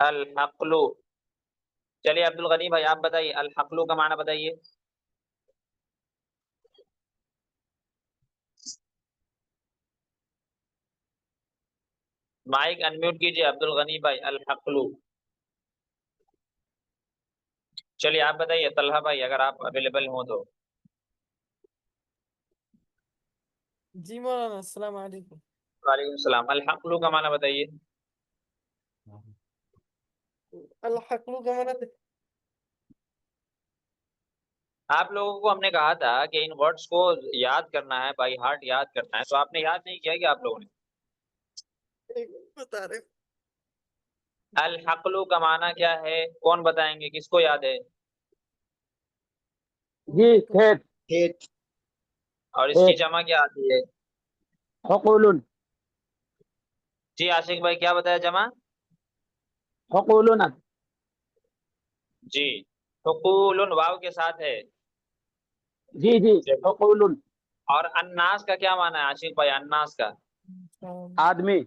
الحقل. چلیے عبد الغنی بھائی آپ بتائیے الحقل کا معنی بتائیے. مائک انمیوٹ کیجیے عبد الغنی بھائی. الحقل. چلیے آپ بتائیے طلحہ بھائی اگر آپ اویلیبل ہوں تو. جی مولانا السلام علیکم. وعلیکم السلام. الحقل کا معنی بتائیے. الحقل کا معنی آپ لوگوں کو ہم نے کہا تھا کہ ان ورڈز کو یاد کرنا ہے، بائی ہارٹ یاد کرنا ہے، تو آپ نے یاد نہیں کیا کہ آپ لوگوں نے؟ بتا رہے. الحقل کا معنی کیا ہے؟ کون بتائیں گے؟ کس کو یاد ہے؟ جی کھیت. کھیت. اور اس کی جمع کیا آتی ہے؟ حقول. جی عاشق بھائی کیا بتایا جمع؟ حقول. جی حقول واو کے ساتھ ہے. جی جی حقول. اور الناس کا کیا معنی ہے عاشق بھائی؟ الناس کا آدمی.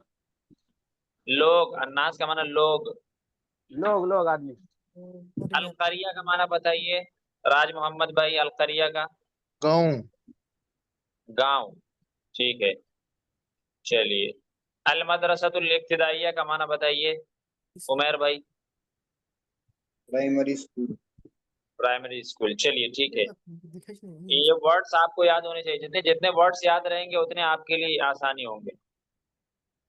لوگ. الناس کا معنی لوگ. لوگ آدمی. القریہ کا معنی بتائیے راج محمد بھائی. القریہ کا گاؤں. گاؤں. ٹھیک ہے. چلیے المدرسۃ الابتدائیہ کا معنی بتائیے عمیر بھائی. Primary school. Primary school. چلیے ٹھیک ہے. یہ ورڈس آپ کو یاد ہونے چاہیے. جتنے ورڈس یاد رہیں گے اتنے آپ کے لیے آسانی ہوں گے.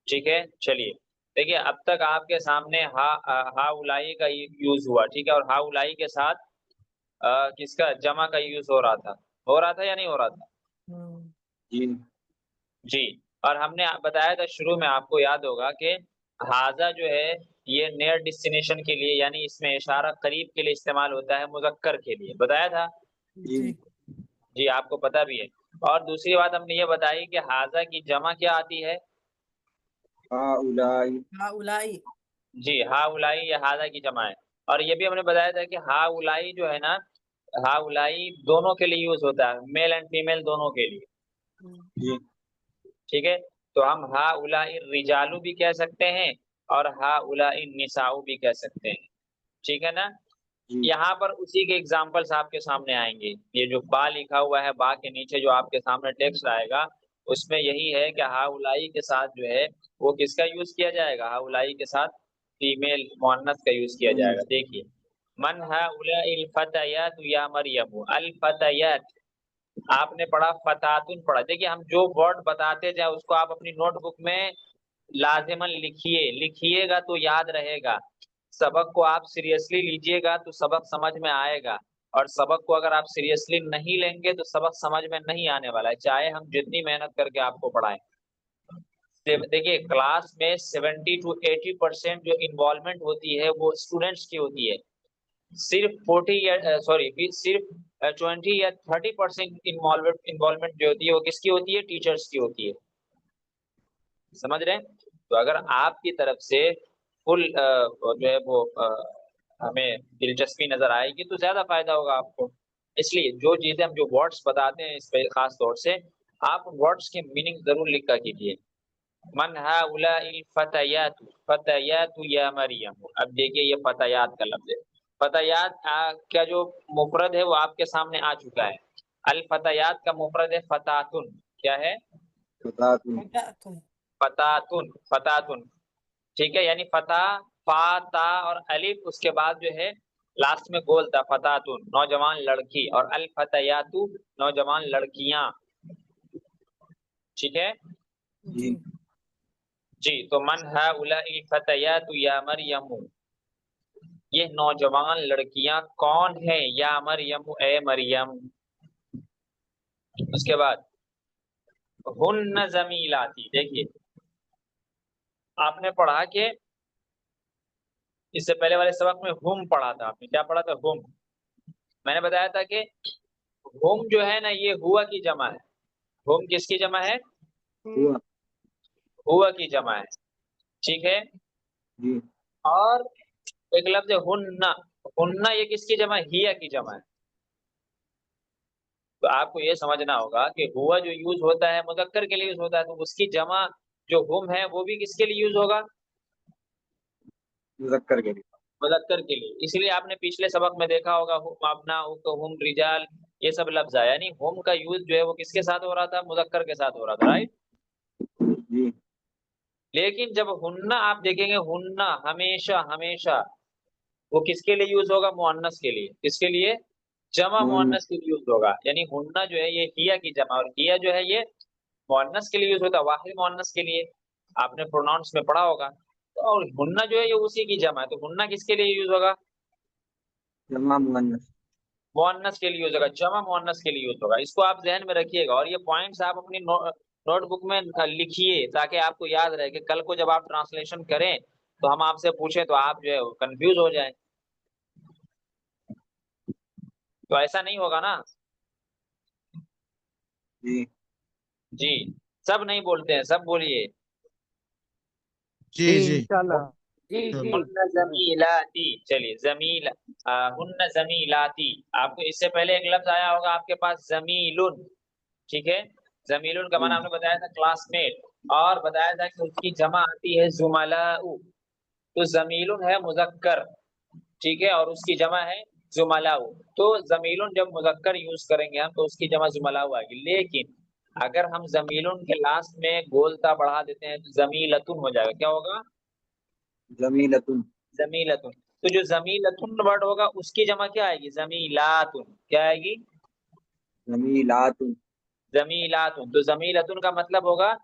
ٹھیک ہے. چلیے دیکھیے اب تک آپ کے سامنے ہا اولائی کا یوز ہوا. ٹھیک ہے. اور ہا اولائی کے ساتھ کس کا جمع کا یوز ہو رہا تھا یا نہیں ہو رہا تھا؟ جی. جی. اور ہم نے بتایا تھا شروع میں، آپ کو یاد ہوگا کہ ہاذا جو ہے یہ نیئر ڈیسٹینیشن کے لیے، یعنی اس میں اشارہ قریب کے لیے استعمال ہوتا ہے، مذکر کے لیے. بتایا تھا؟ جی. جی آپ کو پتہ بھی ہے. اور دوسری بات ہم نے یہ بتائی کہ ہاذا کی جمع کیا آتی ہے؟ ہؤلائی. جی ہا اولائی یا ہاذا کی جمع ہے. اور یہ بھی ہم نے بتایا تھا کہ ہا اولائی جو ہے نا हाउलाई दोनों के लिए यूज होता है, मेल एंड फीमेल दोनों के लिए, जी ठीक है। तो हम हाउलाई रिजालू भी कह सकते हैं और हाउलाई निसाउ भी कह सकते हैं, ठीक है ना। जी यहाँ पर उसी के एग्जाम्पल्स आपके सामने आएंगे। ये जो बा लिखा हुआ है, बा के नीचे जो आपके सामने टेक्स्ट आएगा उसमें यही है कि हाउलाई के साथ जो है वो किसका यूज किया जाएगा, हाउलाई के साथ फीमेल मुअन्नस का यूज किया जाएगा। देखिए, मन हाउलाइल फतयात या मरियम, अल फतयात आपने पढ़ा, फतातुन पढ़ा। देखिए, हम जो वर्ड बताते जाए उसको आप अपनी नोटबुक में लाजिमन लिखिए, लिखिएगा तो याद रहेगा। सबक को आप सीरियसली लीजिएगा तो सबक समझ में आएगा, और सबक को अगर आप सीरियसली नहीं लेंगे तो सबक समझ में नहीं आने वाला है, चाहे हम जितनी मेहनत करके आपको पढ़ाएं। देखिए, क्लास में 70 to 80% जो इन्वॉल्वमेंट होती है वो स्टूडेंट्स की होती है। सिर्फ 40 या सिर्फ 20 या 30% इन्वॉल्वमेंट जो होती है वो किसकी होती है, टीचर्स की होती है। समझ रहे हैं? तो अगर आपकी तरफ से फुल जो है वो हमें दिलचस्पी नजर आएगी तो ज्यादा फायदा होगा आपको। इसलिए जो चीजें हम जो वर्ड्स बताते हैं इस पे खास तौर से आप वर्ड्स के मीनिंग जरूर लिखा कीजिए। मन हाउलाइल फतयातु, फतयातु या मरियम। अब देखिए, ये फतयात का लफ्ज है। फतयात का जो मुफरद है वो आपके सामने आ चुका है। अल फतयात का मुफरद है फतातुन। क्या है? फतातुन। फतातुन। फतातुन, फतातुन, ठीक है। यानी फता, फा, ता और अलिफ, उसके बाद जो है लास्ट में गोल था, फतातुन नौजवान लड़की, और अल फतयातु नौजवान लड़कियां, ठीक है जी जी। तो मन हाउलाइल फतयातु या मरियम, ये नौजवान लड़कियां कौन है, या मरियम ए मरियम। उसके बाद हुन्न जमीलाती। देखिए, आपने पढ़ा कि इससे पहले वाले सबक में हुम पढ़ा था, आपने क्या पढ़ा था, हुम। मैंने बताया था कि हुम जो है ना ये हुआ की जमा है। हुम किसकी जमा है? हुआ। हुआ की जमा है, ठीक है। जी और एक लफ्ज है हुन्ना, हुन्ना ये किसकी जमा है, हिया की जमा है। तो आपको ये समझना होगा कि हुआ जो यूज होता है मुज़क्कर के लिए यूज होता है, तो उसकी जमा जो हुम है वो भी किसके लिए यूज होगा, मुज़क्कर के लिए। मुज़क्कर के लिए। इसलिए आपने पिछले सबक में देखा होगा हुम अपना, हुम रिजाल, ये सब लफ्ज आया। यानी हुम का यूज जो है वो किसके साथ हो रहा था, मुज़क्कर के साथ हो रहा था, राइट। जी लेकिन जब हुन्ना आप देखेंगे, हुन्ना हमेशा हमेशा वो किसके लिए यूज होगा, मुअन्नस के लिए। किसके लिए? जमा मुअन्नस के लिए यूज होगा। यानी हुन्ना जो है ये हिया की जमा, और हिया जो है ये मुअन्नस के लिए यूज होता है, वाहिद मुअन्नस के लिए। आपने प्रोनाउंस में पढ़ा होगा। तो और हुन्ना जो है ये उसी की जमा है, तो हुन्ना किसके लिए यूज होगा, जमा मुअन्नस। मुअन्नस के लिए यूज होगा, जमा मुअन्नस के लिए यूज होगा। इसको आप जहन में रखिएगा, और ये पॉइंट्स आप अपनी नोटबुक में लिखिए ताकि आपको याद रहे कि कल को जब आप ट्रांसलेशन करें तो हम आपसे पूछें तो आप जो है कंफ्यूज हो जाए। तो ऐसा नहीं होगा ना। जी जी, सब नहीं बोलते हैं, सब बोलिए। जी जी इंशाल्लाह। जी जी हुन्ना जमीलाती, चलिए जमील, हुन्ना जमीलाती। आपको इससे पहले एक लफ्ज आया होगा आपके पास, जमीलुन, ठीक है। जमीलुन का माना आपने बताया था क्लासमेट, और बताया था कि उसकी जमा आती है जुमलाउ। तो जमीलुन है मुजक्कर, ठीक है, और उसकी जमा है जुमलाउ। तो जमीलुन जब मुजक्कर यूज करेंगे हम तो उसकी जमा जुमलाउ आएगी। लेकिन अगर हम जमीलुन के लास्ट में गोलता बढ़ा देते हैं तो जमीलतुन हो जाएगा। क्या होगा? जमीलतुन। जमीलतुन। तो जो जमीलतुन वर्ड होगा उसकी जमा क्या आएगी, जमीलातुन। क्या आएगी? जमीलातुन। जमीलातुन। तो जमीलतुन का मतलब होगा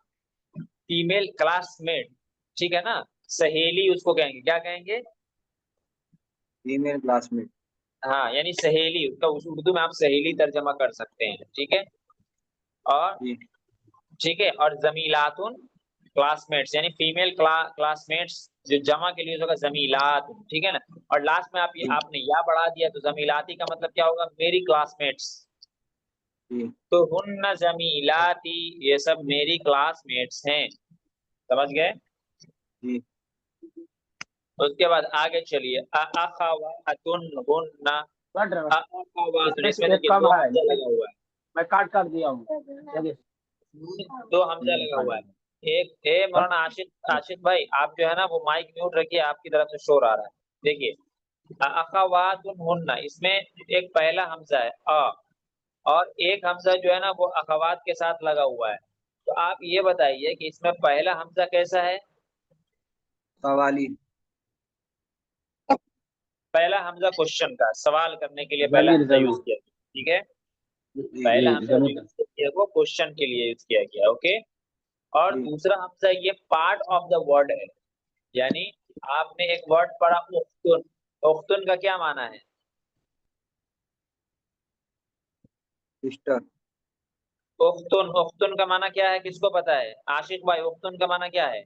फीमेल क्लासमेट, ठीक है ना। सहेली उसको कहेंगे, क्या कहेंगे? Female classmate. हाँ, यानी सहेली, उसका उर्दू में आप सहेली तर्जमा कर सकते हैं, ठीक है। और जी ठीक है, और जमीलातुन क्लासमेट्स, यानी फीमेल क्लासमेट्स जो जमा के लिए होगा जमीलात, ठीक है ना। और लास्ट में जी आपने या बढ़ा दिया तो जमीलाती का मतलब क्या होगा, मेरी क्लासमेट्स। जी तो हुन्ना जमीलाती, ये सब मेरी क्लासमेट्स हैं। समझ गए? जी उसके बाद आगे चलिए, अखवातुन हुन्ना, पढ़ रहे हो? अखवातुन, इसमें इसमें एक देखिए कम दो है, हमजा लगा हुआ है, मैं काट कर दिया हूँ। देखिए, दो हमजा लगा हुआ है। एक ए मौलाना आशिक भाई, आप जो है ना वो माइक म्यूट रखिए, आपकी तरफ से शोर आ रहा है। देखिए अखवातुन हुन्ना, इसमें एक पहला हमजा है अ, और एक हमजा जो है ना वो अखवात के साथ लगा हुआ है। तो आप ये बताइए कि इसमें पहला हमजा कैसा है? कवाली। पहला हमजा क्वेश्चन का, सवाल करने के लिए पहला जमीर हमजा यूज जमीर किया, ठीक है? जी पहला जी हमजा जो जमीर यूज किया वो क्वेश्चन के लिए यूज किया गया, ओके। और जी दूसरा हमजा ये पार्ट ऑफ द वर्ड है, यानी आपने एक वर्ड पढ़ा उख्तुन, उख्तुन का क्या माना है? सिस्टर। उख्तुन, उख्तुन का माना क्या है, किसको पता है? आशिक भाई, उख्तुन का माना क्या है?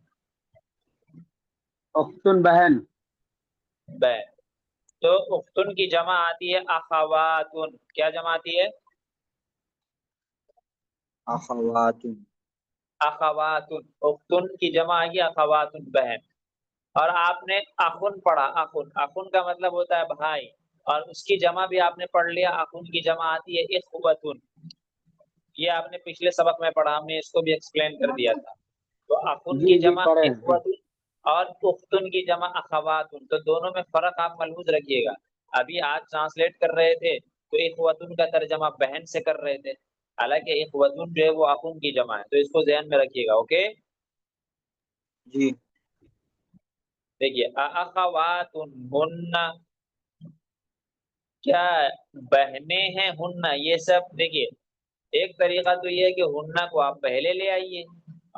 उख्तुन बहन। बहन। तो उख्तुन की जमा आती है अखवातुन, क्या जमा आती है? अखवातुन। अखवातुन, उख्तुन की जमा आएगी अखवातुन, बहन। और आपने अखुन पढ़ा, अखुन, अखुन का मतलब होता है भाई, और उसकी जमा भी आपने पढ़ लिया, अखुन की जमा आती है इख्वतुन। ये आपने पिछले सबक में पढ़ा, हमने इसको भी एक्सप्लेन कर दिया था। तो अखुन की जी जी जमा पढ़े हैं। इख्वतुन और उख्तुन की जमा अखवातुन, तो दोनों में फर्क आप मलहूज रखिएगा। अभी आज ट्रांसलेट कर रहे थे तो इख्वतुन का तर्जमा बहन से कर रहे थे, हालांकि इख्वतुन जो है वो अखुन की जमा है, तो इसको ध्यान में रखिएगा, ओके। जी देखिए अखवातुन हुन्ना, क्या बहने हैं हुन्ना, ये सब देखिए एक तरीका तो ये है कि हुन्ना को आप पहले ले आइए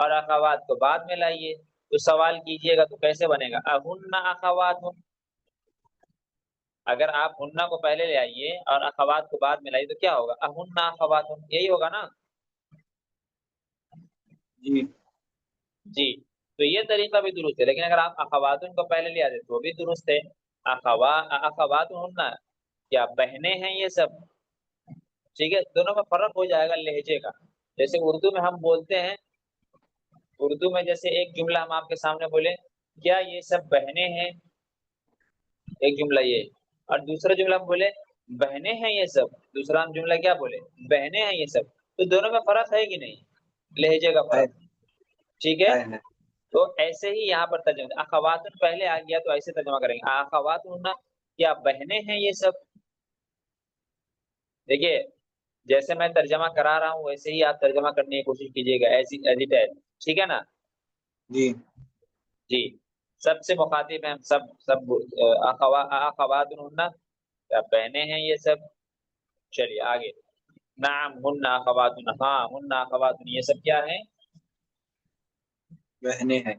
और अखवात को बाद में लाइए। तो सवाल कीजिएगा तो कैसे बनेगा? अहुन्ना अखवातुन। अगर आप हुन्ना को पहले ले आइए और अखवात को बाद में लाइए तो क्या होगा? अहुन्ना अखवातुन, यही होगा ना? जी जी। तो ये तरीका भी दुरुस्त है, लेकिन अगर आप अखवातुन को पहले ले आते तो वो भी दुरुस्त है। अखवातुन हुन्ना, क्या बहने हैं ये सब, ठीक है? दोनों में फर्क हो जाएगा लहजे का। जैसे उर्दू में हम बोलते हैं, उर्दू में जैसे एक जुमला हम आपके सामने बोले, क्या ये सब बहने हैं, एक जुमला ये, और दूसरा जुमला हम बोले बहने हैं ये सब, दूसरा हम जुमला क्या बोले? बहने हैं ये सब। तो दोनों में फर्क है कि नहीं? लहजे का है फर्क, ठीक है? है। तो ऐसे ही यहाँ पर तर्जमा, अखवातुन पहले आ गया तो ऐसे तर्जमा करेंगे अखवातुन ना, क्या बहने हैं ये सब। देखिए जैसे मैं तर्जमा करा रहा हूँ वैसे ही आप तर्जमा करने की कोशिश कीजिएगा, ऐसी एज इट इज, ठीक है ना? जी जी। सबसे मुखातिब हैं हम सब, सब अखवातुन हुन्ना, क्या बहने हैं ये सब। चलिए आगे। नाम हुन्ना अखवातुन, हाँ हुन्ना अखवातुन, ये सब क्या है? बहने हैं।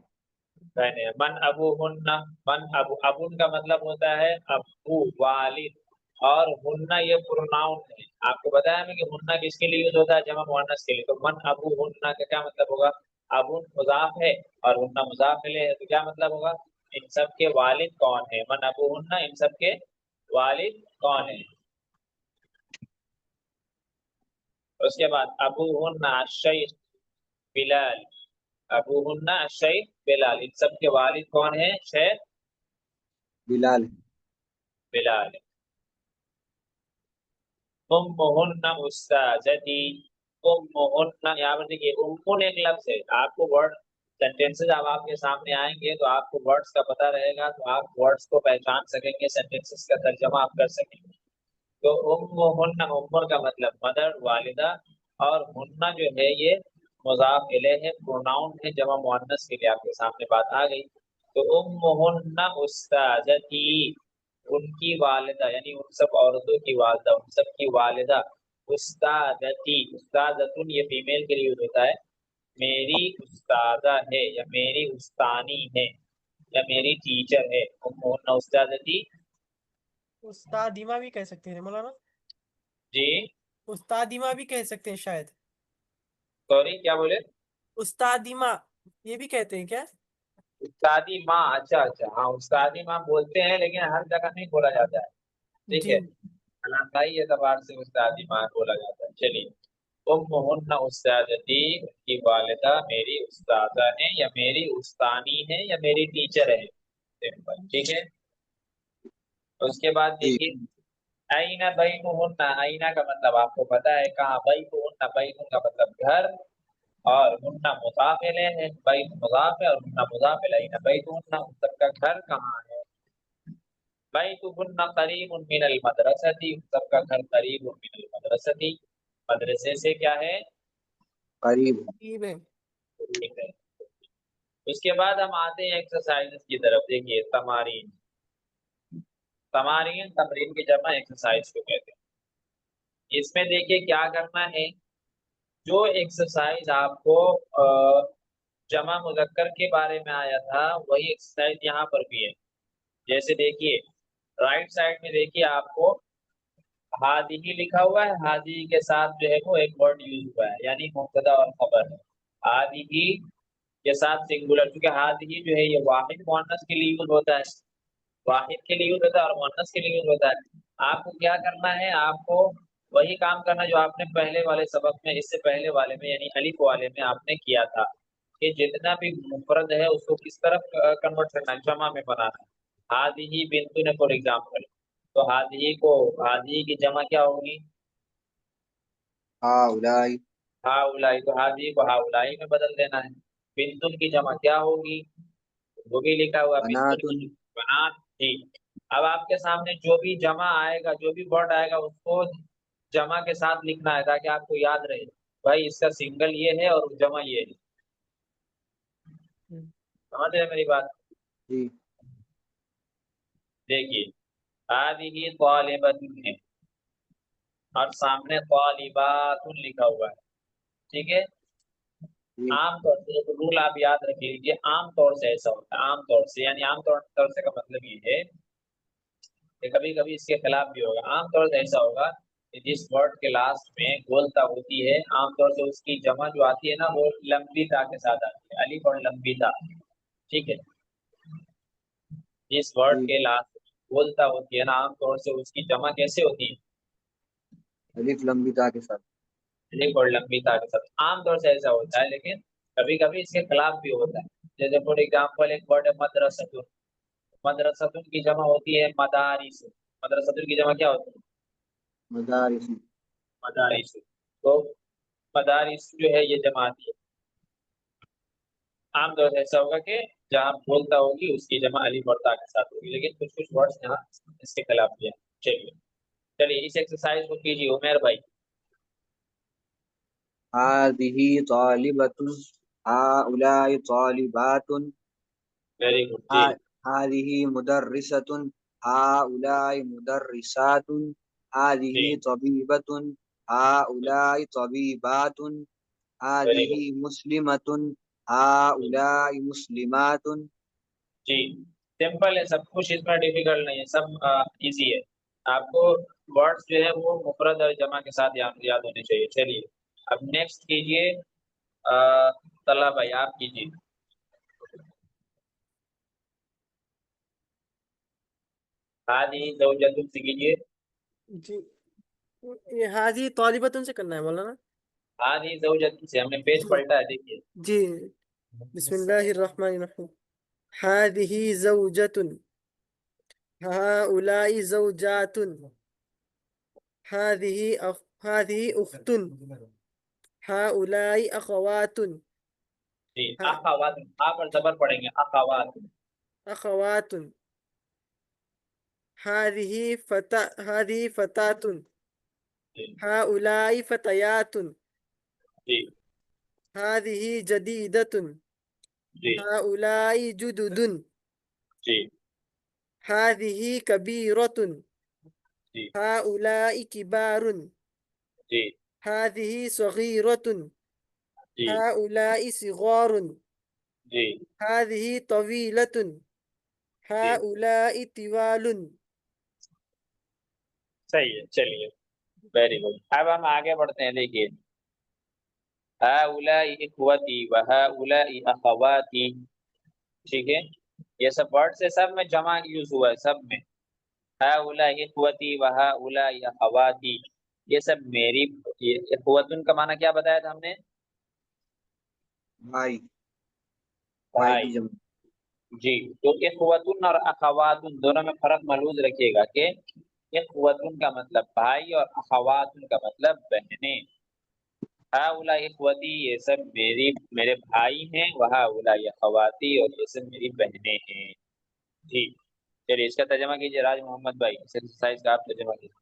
बहने। मन अबू हुन्ना, मन अबू, अबुन का मतलब होता है अबू, वालिद। और हुन्ना ये प्रोनाउन है, आपको बताया मैं कि हुन्ना किसके लिए यूज होता है? जमा मुअन्नस के लिए। तो मन अबू हुन्ना का क्या मतलब होगा? अबुन मुजाफ है और हुन्ना मुजाफ इलैह है, तो क्या मतलब होगा? इन सब के वालिद कौन है? मन अबू हुन्ना, इन सब के वालिद कौन है? उसके बाद अबू हुन्ना शेख बिलाल, अबू हुन्ना शेख बिलाल, इन सब के वालिद कौन है? शेख बिलाल। बिलाल। उम्मुहुन्ना उस्ताजती, उम्मुहुन्ना, यहाँ पर देखिए उम्मुन एक लफ्ज है, आपको वर्ड सेंटेंसेस अब आपके सामने आएंगे तो आपको वर्ड्स का पता रहेगा, तो आप वर्ड्स को पहचान सकेंगे, सेंटेंसेस का तर्जमा आप कर सकेंगे। तो उम्मुहुन्ना, उम्मुन का मतलब मदर, वालिदा, और हुन्ना जो है ये मुजाफ इलैह है, प्रोनाउन है, जमा मुअन्नस के लिए आपके सामने बात आ गई। तो उम्मुहुन्ना उस्ताजती, उनकी वालिदा, यानी उन सब औरतों की वालिदा, उन सब की वालिदा। उस्तादती, उस्तादतुन ये फीमेल के लिए यूज होता है, मेरी उस्तादा है या मेरी उस्तानी है या मेरी टीचर है। उम्मुहुन्ना उस्तादती। उस्तादिमा भी कह सकते हैं मौलाना, जी उस्तादिमा भी कह सकते हैं शायद। सॉरी क्या बोले? उस्तादिमा ये भी कहते हैं क्या? उस्तादी माँ, अच्छा अच्छा, हाँ उस्तादी माँ बोलते हैं लेकिन हर जगह नहीं बोला जाता है, ठीक जी है? इलाकाई एतबार से उस्तादी माँ बोला जाता है। चलिए, उम्मुहुन्ना उस्तादती, उनकी वालिदा मेरी उस्तादा है या मेरी उस्तानी है या मेरी टीचर है, सिंपल, ठीक है? उसके बाद जी देखिए आईना बैतुहुन्ना, आईना का मतलब आपको पता है कहाँ, बैतुहुन्ना, बैतुन का मतलब घर, और हुन्ना मुज़ाफ इलैह है, बैत मुज़ाफ है और हुन्ना मुज़ाफ इलैह, आईना बैतुहुन्ना, उन सबका घर कहाँ है। बैतुहुन्ना करीबुन मिनल मदरसती, उन सबका घर करीबुन मिनल मदरसती, मदरसे से क्या है, करीब। ठीक है। ठीक है। उसके बाद हम आते हैं एक्सरसाइज की तरफ। देखिए तमारीन, तमारीन तमरीन की जमा एक्सरसाइज को कहते हैं। इसमें देखिए क्या करना है, जो एक्सरसाइज आपको जमा मुज़क्कर के बारे में आया था वही एक्सरसाइज यहाँ पर भी है। जैसे देखिए राइट साइड में देखिए आपको हादिही लिखा हुआ है, हादिही के साथ जो है वो एक वर्ड यूज हुआ है, यानी मुब्तदा और खबर है। हादिही के साथ सिंगुलर, क्योंकि हादिही जो है ये वाहिद मुअन्नस के लिए यूज होता है, वाहिद के लिए यूज होता है और मुअन्नस के लिए यूज होता है। आपको क्या करना है, आपको वही काम करना जो आपने पहले वाले सबक में, इससे पहले वाले में यानी अलिफ वाले में आपने किया था, कि जितना भी मुफरद है उसको किस तरफ कन्वर्ट करना है, जमा में बनाना है। हादिही बिंतु ने फॉर एग्जाम्पल, तो हादिही को, हादिही की जमा क्या होगी, हाउलाई। हाउलाई, तो हादिही को हाउलाई में बदल देना है। बिंतुन की जमा क्या होगी, वो भी लिखा हुआ बिंतुन बनातुन। की बनात। ठीक, अब आपके सामने जो भी जमा आएगा, जो भी वर्ड आएगा उसको जमा के साथ लिखना है ताकि आपको याद रहे भाई इसका सिंगल ये है और जमा ये है। समझ रहे हैं मेरी बात। जी। देखिए हादिही तालिबतुन है और सामने तालिबातुन लिखा हुआ है, ठीक है। जी। आमतौर से एक रूल आप याद रख लीजिए, आमतौर से ऐसा होता है, आमतौर से यानी आमतौर से का मतलब ये है कि कभी कभी इसके खिलाफ भी होगा। आमतौर से ऐसा होगा कि जिस वर्ड के लास्ट में गोलता होती है, आमतौर से उसकी जमा जो आती है ना वो लंबी ता के साथ आती है, अलिफ और लंबी ता, ठीक है। जिस वर्ड जी। के लास्ट में गोलता होती है ना, आमतौर से उसकी जमा कैसे होती है, अलिफ लंबी ता के साथ। अलिफ और लंबी ता के साथ। आमतौर से ऐसा होता है, लेकिन कभी कभी इसके खिलाफ भी होता है। जैसे फॉर एग्जाम्पल एक वर्ड है मदरसतुन, मदरसतुन की जमा होती है मदारिस, मदरसतुन की जमा क्या होती है, मदारिस। मदारिस। तो मदारिस जो है ये जमा आती है। आमतौर से ऐसा होगा कि जहाँ बोलता होगी उसकी जमा अलिफ और ता के साथ होगी, लेकिन कुछ कुछ वर्ड्स यहाँ इसके खिलाफ भी है। चलिए चलिए इस एक्सरसाइज को कीजिए उमेर भाई। हादिही तालिबतुन, हाउलाई तालिबातुन, वेरी गुड जी। हादिही मुदर्रिसतुन, हाउलाई मुदर्रिसातुन, जी हादिही तबीबतुन, हाउलाई तबीबातुन, वेरी हादिही गुड मुस्लिमतुन, जी। हाउलाई मुस्लिमातुन। जी सिंपल है, सब कुछ इसमें डिफिकल्ट नहीं है, सब इजी है। आपको वर्ड्स जो है वो मुफरद और जमा के साथ याद होने चाहिए। चलिए अब नेक्स्ट कीजिए, तला भाई आप कीजिए। हादी ज़ौजतुन से कीजिए। जी, ये हाजी तालिबतुन से करना है मौलाना। हादी ज़ौजतुन से हमने पेज पलटा है, देखिए। जी, बिस्मिल्लाहिर्रहमानिर्रहीम। हादिही ज़ौजतुन, हाउलाई ज़ौजातुन, हादिही उख्तुन, हाउलाई अखवातुन, जी हा अखावात, आ पर जबर पड़ेंगे, अखावात। अखवातुन, हादिही फतातुन, जी हाउलाई फतयातुन, जी हादिही जदीदतुन, जी हाउलाई जुदुदुन, जी हादिही कबीरतुन, जी हाउलाई किबारुन, जी हादिही सगीरतुन, जी हाउलाई सिगारुन, जी हादिही तवीलतुन, जी हाउलाई तिवालुन। सही है। चलिए वेरी गुड, अब हम आगे बढ़ते हैं। देखिए हाउलाई इख्वती व हाउलाई अखवाती, ठीक है। ये सब वर्ड से सब में जमा यूज हुआ है, सब में। हाउलाई इख्वती व हाउलाई अखवाती, ये सब मेरी, ये इख्वतुन का माना क्या बताया था हमने, भाई। भाई भाई। की जमा। जी तो इख्वतुन और अखवातुन दोनों में फर्क महलूज रखिएगा कि इख्वतुन का मतलब भाई और अखवातुन का मतलब बहनें। हाउला इख्वती, ये सब मेरे भाई हैं, वहाउला अखवाती, और ये सब मेरी बहनें हैं। ठीक, चलिए इसका तर्जमा कीजिए राज मोहम्मद भाई, इस एक्सरसाइज का आप तर्जमा कीजिए।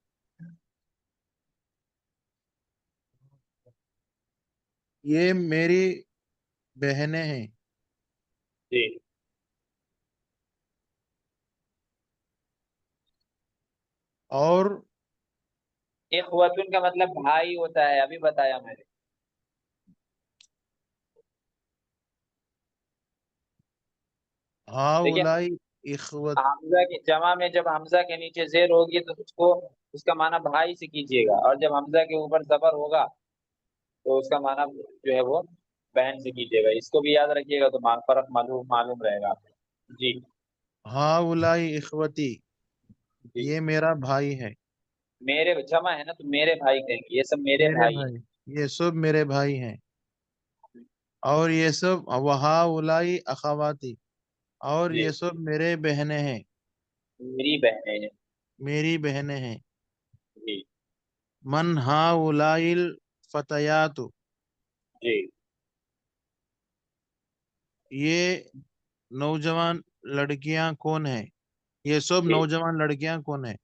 ये मेरी बहनें हैं। जी, और इख्वतुन का मतलब भाई होता है, अभी बताया मैंने। देखिए हाउलाई इख्वत हमजा की जमा में जब हमजा के नीचे जेर होगी तो उसको, उसका माना भाई से कीजिएगा, और जब हमजा के ऊपर जबर होगा तो उसका माना जो है वो बहन से कीजिएगा। इसको भी याद रखिएगा तो फर्क मालूम मालूम रहेगा आपको। जी हाउलाई इख्वती, जी, ये मेरा भाई है। मेरे जमा है ना तो मेरे भाई कहेंगे, ये सब मेरे मेरे भाई भाई, ये सब मेरे भाई हैं। और ये सब वहाउलाई अखवाती, और जी, ये सब मेरे बहनें हैं, मेरी बहनें हैं। मेरी बहनें हैं। जी मन हाउलाइल फतयातु, जी ये नौजवान लड़कियां कौन है? ये सब जी नौजवान लड़कियां कौन है?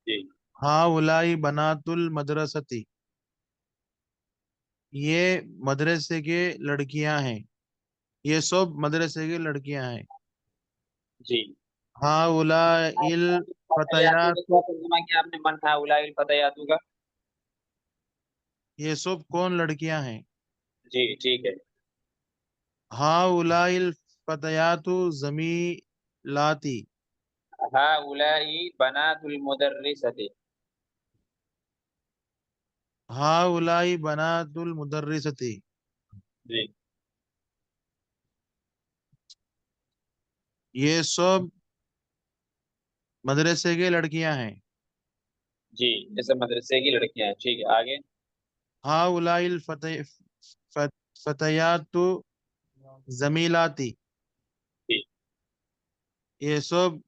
जी हाउलाई बनातुल मदरसती, ये मदरसे के लड़कियां हैं। ये सब मदरसे की लड़कियां हैं। जी। हाउलाइल फतयातू का क्या फतयातु, तर्जुमा किया आपने, मन था उलाइल फतयातू का? ये सब कौन लड़कियां हैं? जी ठीक है। हाउलाइल फतयातु जमीलाती, हा उलाई बनातुल मुदर्रिसती। हाउलाई बनातुल मुदर्रिसती, जी ये सब मदरसे की लड़कियां हैं। जी, ये सब मदरसे की लड़कियां हैं। ठीक है, आगे। हाउलाइल फतयातु जमीलाती, जी ये सब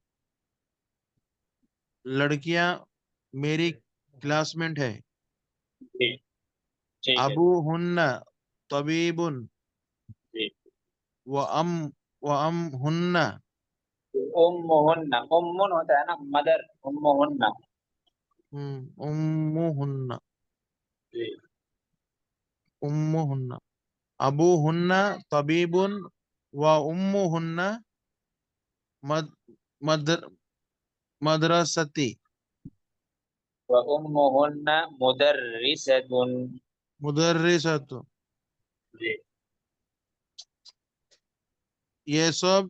लड़कियां मेरी क्लासमेट है। जी ठीक है। अबू हुन्ना तबीबुन जी, व अम व अम हुन्ना, उम्मुहुन्ना, उम्मुन होता है ना मदर, उम्मुहुन्ना। उम्मु हुन्ना, जी उम्मु हुन्ना, अबू हुन्ना तबीबुन व उम्मु हुन्ना मद, मदर मदरसती, व उम्मुहुन्ना मुदर्रिसतुन। मुदर्रिसतु, जी, ये सब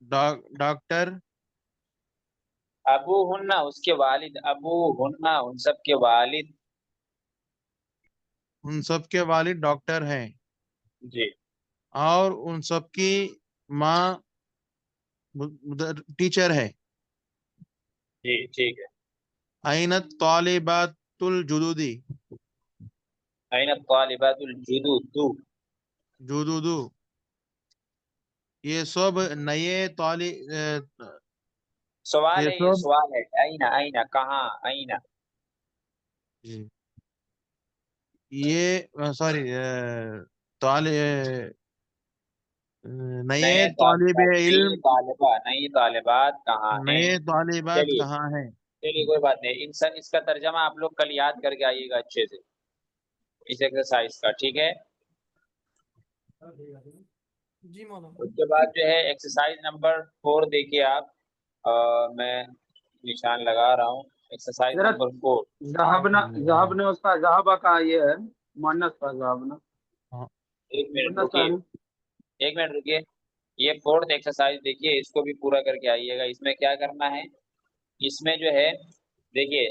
डॉक्टर, अबू हुन्ना उसके वालिद, अबू हुन्ना उन सब के वालिद। उन सब के वालिद डॉक्टर हैं। जी और उन सब की माँ टीचर है। जी ठीक है। अइनत तालिबातुल जुदूदी, अइन तालिबातुल जुदूदु। जुदूदू, ये सब नए सवाल ये है, ये सब सवाल है। अइना, अइना कहाँ, अइना। जी, ये सॉरी ताले नए नए तालिब तालिबात, नई इल्म, तालिबा, नई तालिबात कहाँ हैं? नए तालिबात चलिए, कहाँ हैं? चलिए कोई बात नहीं, इन सब इसका तर्जमा आप लोग कल याद करके आइएगा अच्छे से, इस एक्सरसाइज का। ठीक है। जी मौलाना। उसके बाद जो है एक्सरसाइज नंबर 4 देखिए आप। मैं निशान लगा रहा हूँ, एक्सरसाइज जरा नंबर 4। जहाबना उसका जहाबा का ये है, मुअन्नस का जहाबना, हाँ, एक मिनट मुअन्नस का रुकिए, है ना? एक मिनट रुकिए। ये 4th एक्सरसाइज देखिए, इसको भी पूरा करके आइएगा। इसमें क्या करना है, इसमें जो है देखिए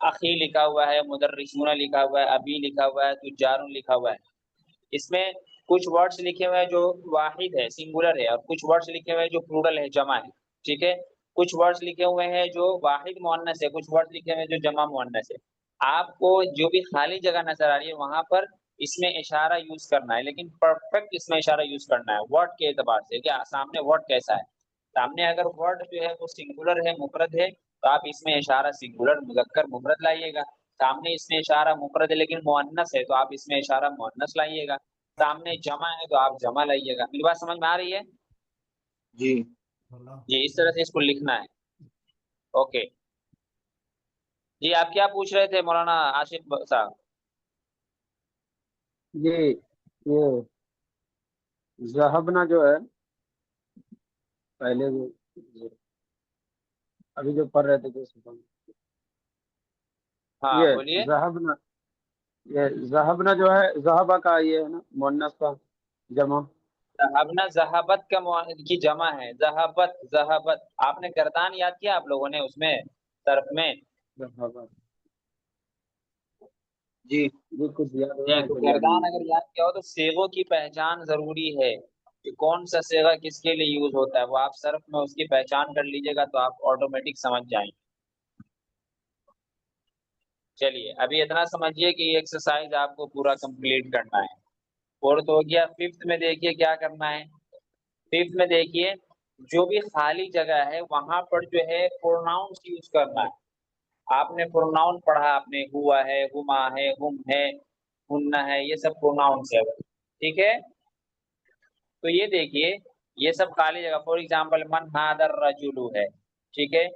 अखी लिखा हुआ है, मुदर्रिसूना लिखा हुआ है, अबी लिखा हुआ है, तुजारुन लिखा हुआ है। इसमें कुछ वर्ड्स लिखे हुए हैं जो वाहिद है, सिंगुलर है, और कुछ वर्ड्स लिखे हुए हैं जो प्लूरल है, जमा है। ठीक है। कुछ वर्ड्स लिखे हुए हैं जो वाहिद मुअन्नस है, कुछ वर्ड्स लिखे हुए हैं जो जमा मुअन्नस है। आपको जो भी खाली जगह नजर आ रही है वहां पर इसमें इशारा यूज करना है, लेकिन परफेक्ट इसमें इशारा यूज करना है वर्ड के एतबार से। क्या सामने वर्ड कैसा है, सामने अगर वर्ड जो है वो सिंगुलर है, मुफरद है, तो आप इसमें इशारा सिंगुलर मुज़क्कर मुफरद लाइएगा। सामने इसमें इशारा मुफरद है लेकिन मुअन्नस है, तो आप इसमें इशारा मुअन्नस लाइएगा। सामने जमा है तो आप जमा लाइएगा। मेरी बात समझ में आ रही है? जी जी, इस तरह से इसको लिखना है। ओके जी, आप क्या पूछ रहे थे मौलाना आसिफ साहब? ये ज़हबना जो है, पहले अभी जो पढ़ रहे थे हाँ ये बोलिए। ज़हबना, ये ज़हबना जो है, ज़हबा का ये है ना मुअन्नस का जमा। ज़हबना ज़हाबत की जमा है। ज़हाबत ज़हाबत, आपने गर्दान याद किया आप लोगों ने उसमें सर्फ में? ज़हबा जी ये कुछ याद हो रहा जी, है, तो कुछ याद गर्दान नहीं अगर याद किया हो तो सेगों की पहचान जरूरी है कि कौन सा सेगा किसके लिए यूज होता है, वो आप सर्फ में उसकी पहचान कर लीजिएगा तो आप ऑटोमेटिक समझ जाएंगे। चलिए अभी इतना समझिए कि ये एक्सरसाइज आपको पूरा कंप्लीट करना है। फोर्थ हो गया। फिफ्थ में देखिए क्या करना है। फिफ्थ में देखिए जो भी खाली जगह है वहां पर जो है प्रोनाउंस यूज करना है। आपने प्रोनाउन पढ़ा, आपने हुआ है, हुमा है, हुम है, हुन्ना है, ये सब प्रोनाउंस है। ठीक है, तो ये देखिए ये सब खाली जगह, फॉर एग्जाम्पल मन हादर रजुलु है। ठीक है,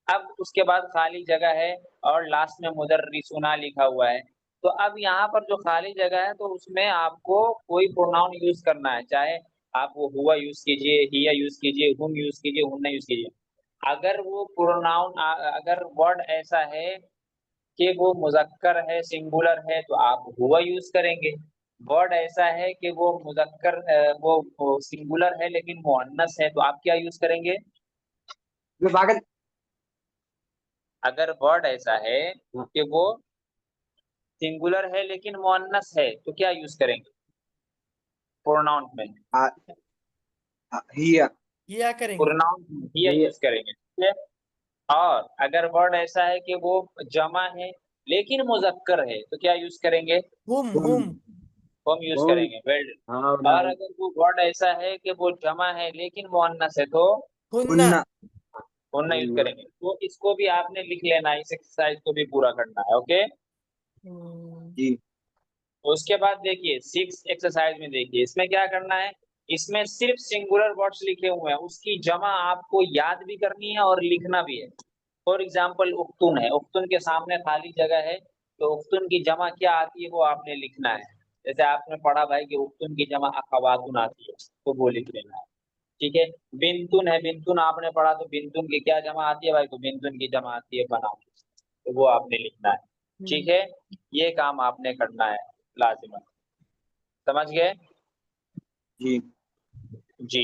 अब उसके बाद खाली जगह है और लास्ट में मुदर्रिसुना लिखा हुआ है। तो अब यहाँ पर जो खाली जगह है तो उसमें आपको कोई प्रोनाउन यूज करना है, चाहे आप वो हुआ यूज कीजिए, हिया यूज कीजिए, हुम यूज कीजिए, हुन्ना यूज कीजिए। अगर वो प्रोनाउन अगर वर्ड ऐसा है कि वो मुजक्कर है, सिंगुलर है, तो आप हुआ यूज करेंगे। वर्ड ऐसा है कि वो मुजक्कर वो सिंगुलर है लेकिन मुअन्नस है, तो आप क्या यूज करेंगे? अगर वर्ड ऐसा है हाँ, कि वो सिंगुलर है लेकिन मुअन्नस है, तो क्या यूज करेंगे प्रोनाउन में? हिया किया करेंगे। प्रोनाउन हिया ये यूज करेंगे। ठीक है, और अगर वर्ड ऐसा है कि वो जमा है लेकिन मुजक्कर है, तो क्या यूज करेंगे? हुम हुम हुम हम यूज होम। करेंगे। वेल, हाँ और नहीं, अगर वो वर्ड ऐसा है कि वो जमा है लेकिन मुअन्नस है, तो हुन्ना। हुन्ना वरना यूज होना। करेंगे। तो इसको भी आपने लिख लेना है, इस एक्सरसाइज को भी पूरा करना है। ओके, जी उसके बाद देखिए सिक्स एक्सरसाइज में देखिए इसमें क्या करना है। इसमें सिर्फ सिंगुलर वर्ड्स लिखे हुए हैं, उसकी जमा आपको याद भी करनी है और लिखना भी है। फॉर एग्जाम्पल उख्तुन है, उख्तुन के सामने खाली जगह है, तो उख्तुन की जमा क्या आती है वो आपने लिखना है। जैसे आपने पढ़ा भाई कि उख्तुन की जमा अखवातुन आती है, तो वो लिख लेना है। ठीक है, बिंतुन है, बिंतुन आपने पढ़ा, तो बिंतुन की क्या जमा आती है भाई? तो बिंतुन की जमा आती है बना, तो वो आपने लिखना है। ठीक है, ये काम आपने करना है लाजिमन। समझ गए? जी जी।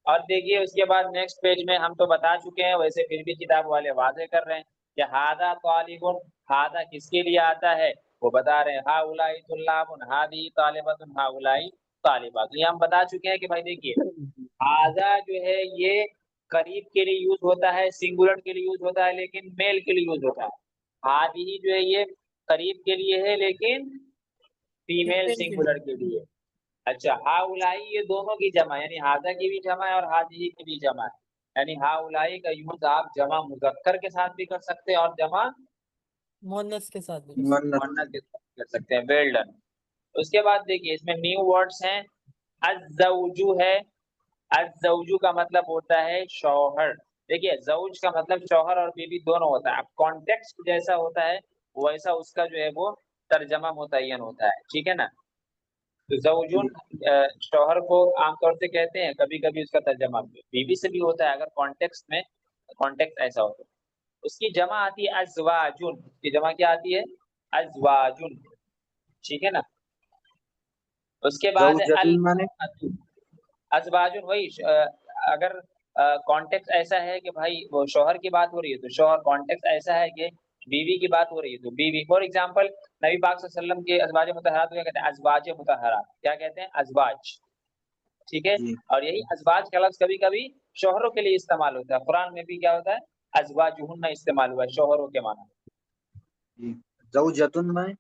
और देखिए उसके बाद नेक्स्ट पेज में हम तो बता चुके हैं, वैसे फिर भी किताब वाले वाजे कर रहे हैं कि हादा तालिबुन, हादा किसके लिए आता है वो बता रहे हैं। हाउलाई तुल्लाबुन, हादी तालिबतुन, हाउलाई तालिबात। ये हम बता चुके हैं कि भाई देखिए हाजा जो है ये करीब के लिए यूज होता है, सिंगुलर के लिए यूज होता है लेकिन मेल के लिए यूज होता है। हादी जो है ये करीब के लिए है लेकिन फीमेल फीमेल के सिंगुलर लिए। के लिए। अच्छा, हाउलाई ये दोनों की जमा, यानी हाजा की भी जमा है और हाजी की भी जमा है। यानी हाउलाई का यूज आप जमा मुजक्कर के साथ भी कर सकते हैं और जमा मुअन्नस के साथ भी कर सकते। मुअन्नस मुअन्नस के साथ भी कर सकते हैं। Well done. उसके बाद देखिए इसमें न्यू वर्ड्स हैं। अज़्ज़ौजु है, अज़्ज़ौजु का मतलब होता है शौहर। देखिए ज़ौज का मतलब शौहर और बीवी दोनों होता है। अब कॉन्टेक्स्ट जैसा होता है वैसा उसका जो है वो तर्जमा मुतय्यन होता है। ठीक है ना, तो ज़ौजुन शौहर को आमतौर से कहते हैं, कभी कभी उसका तर्जमा बीवी से भी होता है अगर कॉन्टेक्स्ट में, कॉन्टेक्स्ट ऐसा होता है। उसकी जमा आती है अज़वाजुन, उसकी जमा क्या आती है? अज़वाजुन। ठीक है ना, उसके बाद है अल ज़ौजतुन माने अज़वाजुन, वही अगर कॉन्टेक्स्ट ऐसा है कि भाई वो शौहर की बात हो रही है तो शौहर, कॉन्टेक्स्ट ऐसा है कि बीवी की बात हो रही है तो बीवी। फॉर एग्जांपल नबी पाक सल्लल्लाहु अलैहि वसल्लम के अज़वाज मुतहहरात को क्या कहते हैं? अज़वाज मुतहहरात। क्या कहते हैं? अज़वाज। ठीक है, जी और यही अज़वाज का लफ्ज कभी कभी शौहरों के लिए इस्तेमाल होता है। कुरान में भी क्या होता है? अज़वाजुहुन्ना इस्तेमाल हुआ है शौहरों के माना। जी ज़ौजतुन माने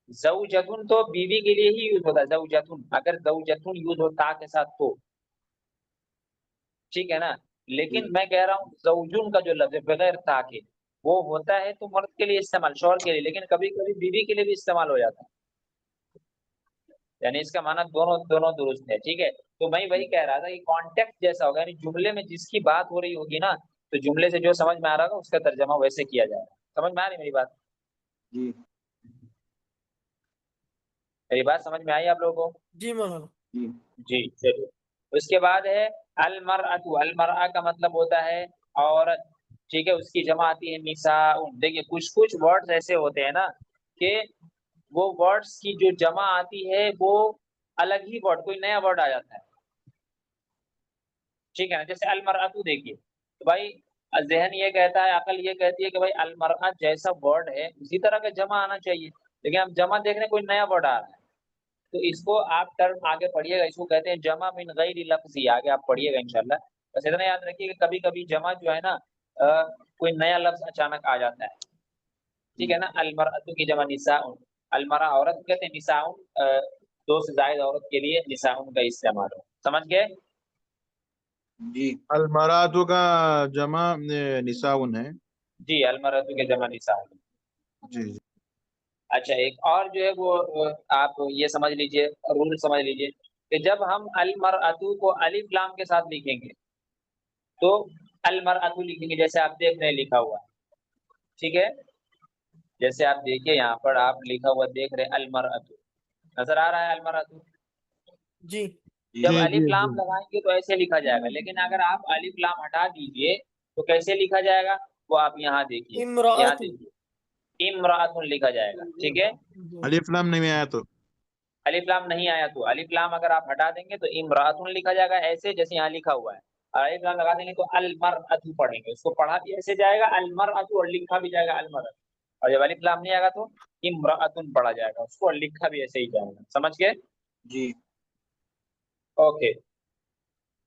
ज़ौजतुन तो बीवी के लिए ही यूज होता है। ज़ौजतुन, अगर ज़ौजतुन यूज हो ता के साथ तो। ठीक है ना। लेकिन जी मैं कह रहा हूँ ज़ौजुन का जो लफ्ज़ है बगैर ता के, वो होता है तो मर्द के लिए इस्तेमाल, शौहर के लिए, लेकिन कभी-कभी बीवी के लिए भी इस्तेमाल हो जाता है। यानी इसका माना दोनों दोनों दुरुस्त है, ठीक है। तो मैं वही कह रहा था कि कॉन्टेक्स्ट जैसा होगा, यानी जुमले में जिसकी बात हो रही होगी ना, तो जुमले से जो समझ में आ रहा होगा उसका तर्जमा वैसे किया जाएगा। समझ में आ रही मेरी बात? जी मेरी बात समझ में आई आप लोगों को? जी मौलाना। जी जी, चलिए। उसके बाद है अलमरअतु, अलमरअ का मतलब होता है औरत, ठीक है, उसकी जमा आती है निसाउन। देखिए कुछ-कुछ वर्ड्स ऐसे होते हैं ना कि वो वर्ड्स की जो जमा आती है वो अलग ही वर्ड, कोई नया वर्ड आ जाता है। ठीक है ना? जैसे अलमरअतु देखिए, तो भाई ज़हन ये कहता है, अक़ल ये कहती है कि भाई अलमरअ जैसा वर्ड है, उसी तरह का जमा आना चाहिए। लेकिन हम जमा देख रहे हैं कोई नया वर्ड आ रहा है। तो इसको आप टर्म आगे पढ़िएगा, इसको कहते हैं जमा मिन गैरि लफ्ज़ी, आगे आप पढ़िएगा इंशाअल्लाह। बस इतना याद रखिए कि कभी-कभी जमा जो है ना कोई नया लफ्ज़ अचानक आ जाता है। ठीक है ना? अलमरअतु की जमा निसाउन, अलमरअ औरत को कहते हैं, निसाउन 2 से ज़ायद औरत के लिए निसाउन का इस्तेमाल है। समझ गए? जी अलमरातु का जमा निसाउन है। जी, अलमरअतु की जमा निसाउन। जी जी। अच्छा, एक और जो है वो आप ये समझ लीजिए, रूल समझ लीजिए कि जब हम अलमरअतु को अलिफ लाम के साथ लिखेंगे, तो अलमरअतु लिखेंगे जैसे आप देख रहे हैं लिखा हुआ है, ठीक है? जैसे आप देखिए यहाँ पर आप लिखा हुआ देख रहे हैं अलमरअतु, नज़र आ रहा है अलमरअतु? जी जब जी अलिफ जी लाम जी। लगाएँगे तो ऐसे लिखा जाएगा, लेकिन अगर आप अलिफ लाम हटा दीजिए, तो कैसे लिखा जाएगा? वो आप यहाँ देखिए, यहाँ इमराअतु। देखिए, इम्राअतुन लिखा जाएगा, ठीक है? जी अलिफ लाम नहीं आया तो अलिफ लाम नहीं आया तो अलिफ लाम अगर आप हटा देंगे तो इम्राअतुन लिखा जाएगा ऐसे जैसे यहाँ लिखा हुआ है। और अलिफ लाम लगा देंगे तो अलमरअतु पढ़ेंगे, उसको पढ़ा भी ऐसे जाएगा अलमरअतु और लिखा भी जाएगा अलमरअतु। और जब अलिफ लाम नहीं आएगा तो इम्राअतुन पढ़ा जाएगा उसको और लिखा भी ऐसे ही जाएगा। समझ गए? जी ओके।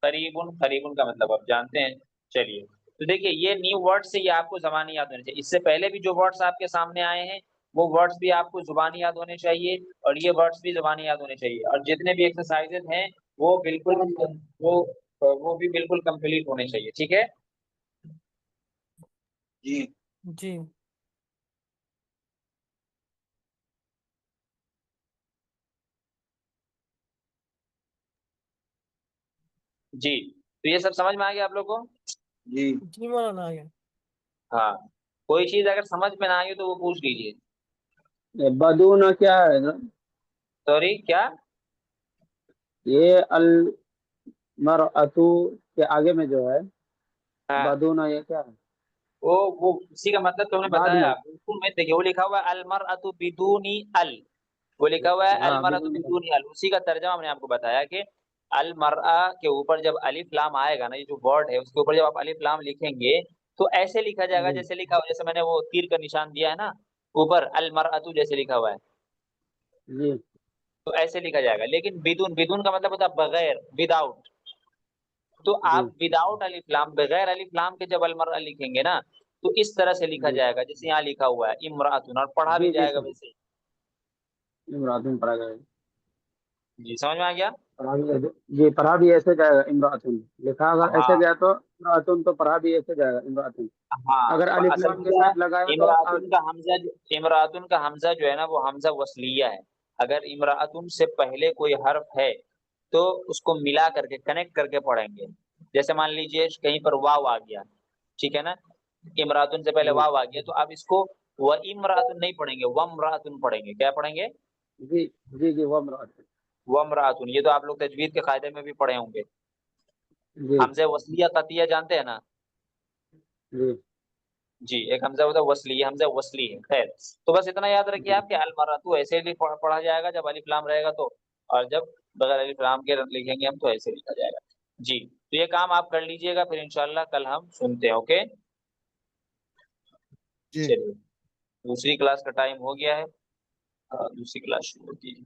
करीबुन, करीबुन का मतलब आप जानते हैं। चलिए, तो देखिए ये न्यू वर्ड्स से ये आपको ज़बानी याद होने चाहिए। इससे पहले भी जो वर्ड्स आपके सामने आए हैं, वो वर्ड्स भी आपको ज़ुबानी याद होने चाहिए और ये वर्ड्स भी ज़ुबानी याद होने चाहिए। और जितने भी एक्सरसाइज़ेज़ हैं, वो बिल्कुल वो वो भी बिल्कुल कंप्लीट होने चाहिए, ठीक है? जी जी जी, तो ये सब समझ में आ गया आप लोग को? जी जी मौलाना आ गया। हाँ, कोई चीज़ अगर समझ में ना आई हो तो वो पूछ लीजिए। ये बदूना क्या है ना? सॉरी क्या? ये अल मरअतु के आगे में जो है हाँ। बदूना, ये क्या है? वो उसी का मतलब तुमने बाद बताया। में। बिल्कुल मैं देखिए वो लिखा हुआ है अलमरअतु बिदूनी अल, वो लिखा हुआ है हाँ अलमरअतु बिदून। बिदूनी अल, उसी का तर्जमा मैंने आपको बताया कि अलमरअ के ऊपर जब अलिफ लाम आएगा ना, ये जो वर्ड है उसके ऊपर जब आप अलिफ लाम लिखेंगे तो ऐसे लिखा जाएगा जी जैसे लिखा हुआ, जैसे मैंने वो तीर का निशान दिया है ना ऊपर अलमरअतु जैसे लिखा हुआ है, जी तो ऐसे लिखा जाएगा। लेकिन बिदून, बिदून का मतलब होता है बगैर, विदाउट। तो जी आप विदाउट अलिफ लाम, बगैर अलिफ लाम के जब अलमरअ लिखेंगे ना, तो इस तरह से लिखा जी जाएगा जैसे यहाँ लिखा हुआ है इम्राअतुन, और पढ़ा भी जी जी जाएगा सर, वैसे ही। इमरातुन पढ़ा जाएगा। जी, समझ में आ गया? पढ़ा भी जी, पढ़ा भी ऐसे जाएगा इमरातुन। लिखा अगर ऐसे हाँ, गया तो इमरातुन, तो पढ़ा भी ऐसे जाएगा इमरातुन। हाँ, अगर तो अलिफ असल में लाम के क्या है, साथ लगाया तो इमरातुन का हमज़ा जो है ना वो हमज़ा वस्लिया है। अगर इमरातुन से पहले कोई हर्फ है, तो उसको मिला करके कनेक्ट करके पढ़ेंगे। जैसे मान लीजिए कहीं पर वाव आ गया, ठीक है ना? इमरातुन से पहले जी वाव आ गया तो आप इसको व इमरातुन नहीं पढ़ेंगे, वम्रातुन पढ़ेंगे। क्या पढ़ेंगे? जी जी जी वो इमरातुन। वम्रातुन। ये तो आप लोग तजवीद के कायदे में भी पढ़े होंगे। जी हमज़े वस्लिया कतिया जानते हैं ना? जी जी, एक हमज़ा होता है वस्ली, ये हमज़ा वस्ली है, खैर। तो बस इतना याद रखिए जी आप कि अल-मर्अतु ऐसे भी पढ़ा जाएगा जब अलिफ लाम रहेगा तो, और जब बगैर अलिफ लाम के लिखेंगे हम तो ऐसे लिखा जाएगा। जी, तो ये काम आप कर लीजिएगा, फिर इंशाअल्लाह कल हम सुनते हैं, ओके? जी। चलिए, दूसरी क्लास का टाइम हो गया है। दूसरी क्लास शुरू होती है।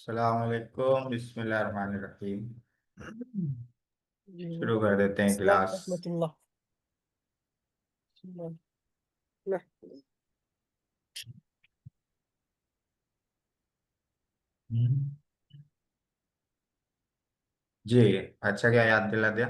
अस्सलाम वालेकुम, बिस्मिल्लाहिर्रहमानिर्रहीम। जी शुरू कर देते हैं अस्सलाम क्लास। रहमतुल्लाह। ना जी, अच्छा क्या याद दिला दिया।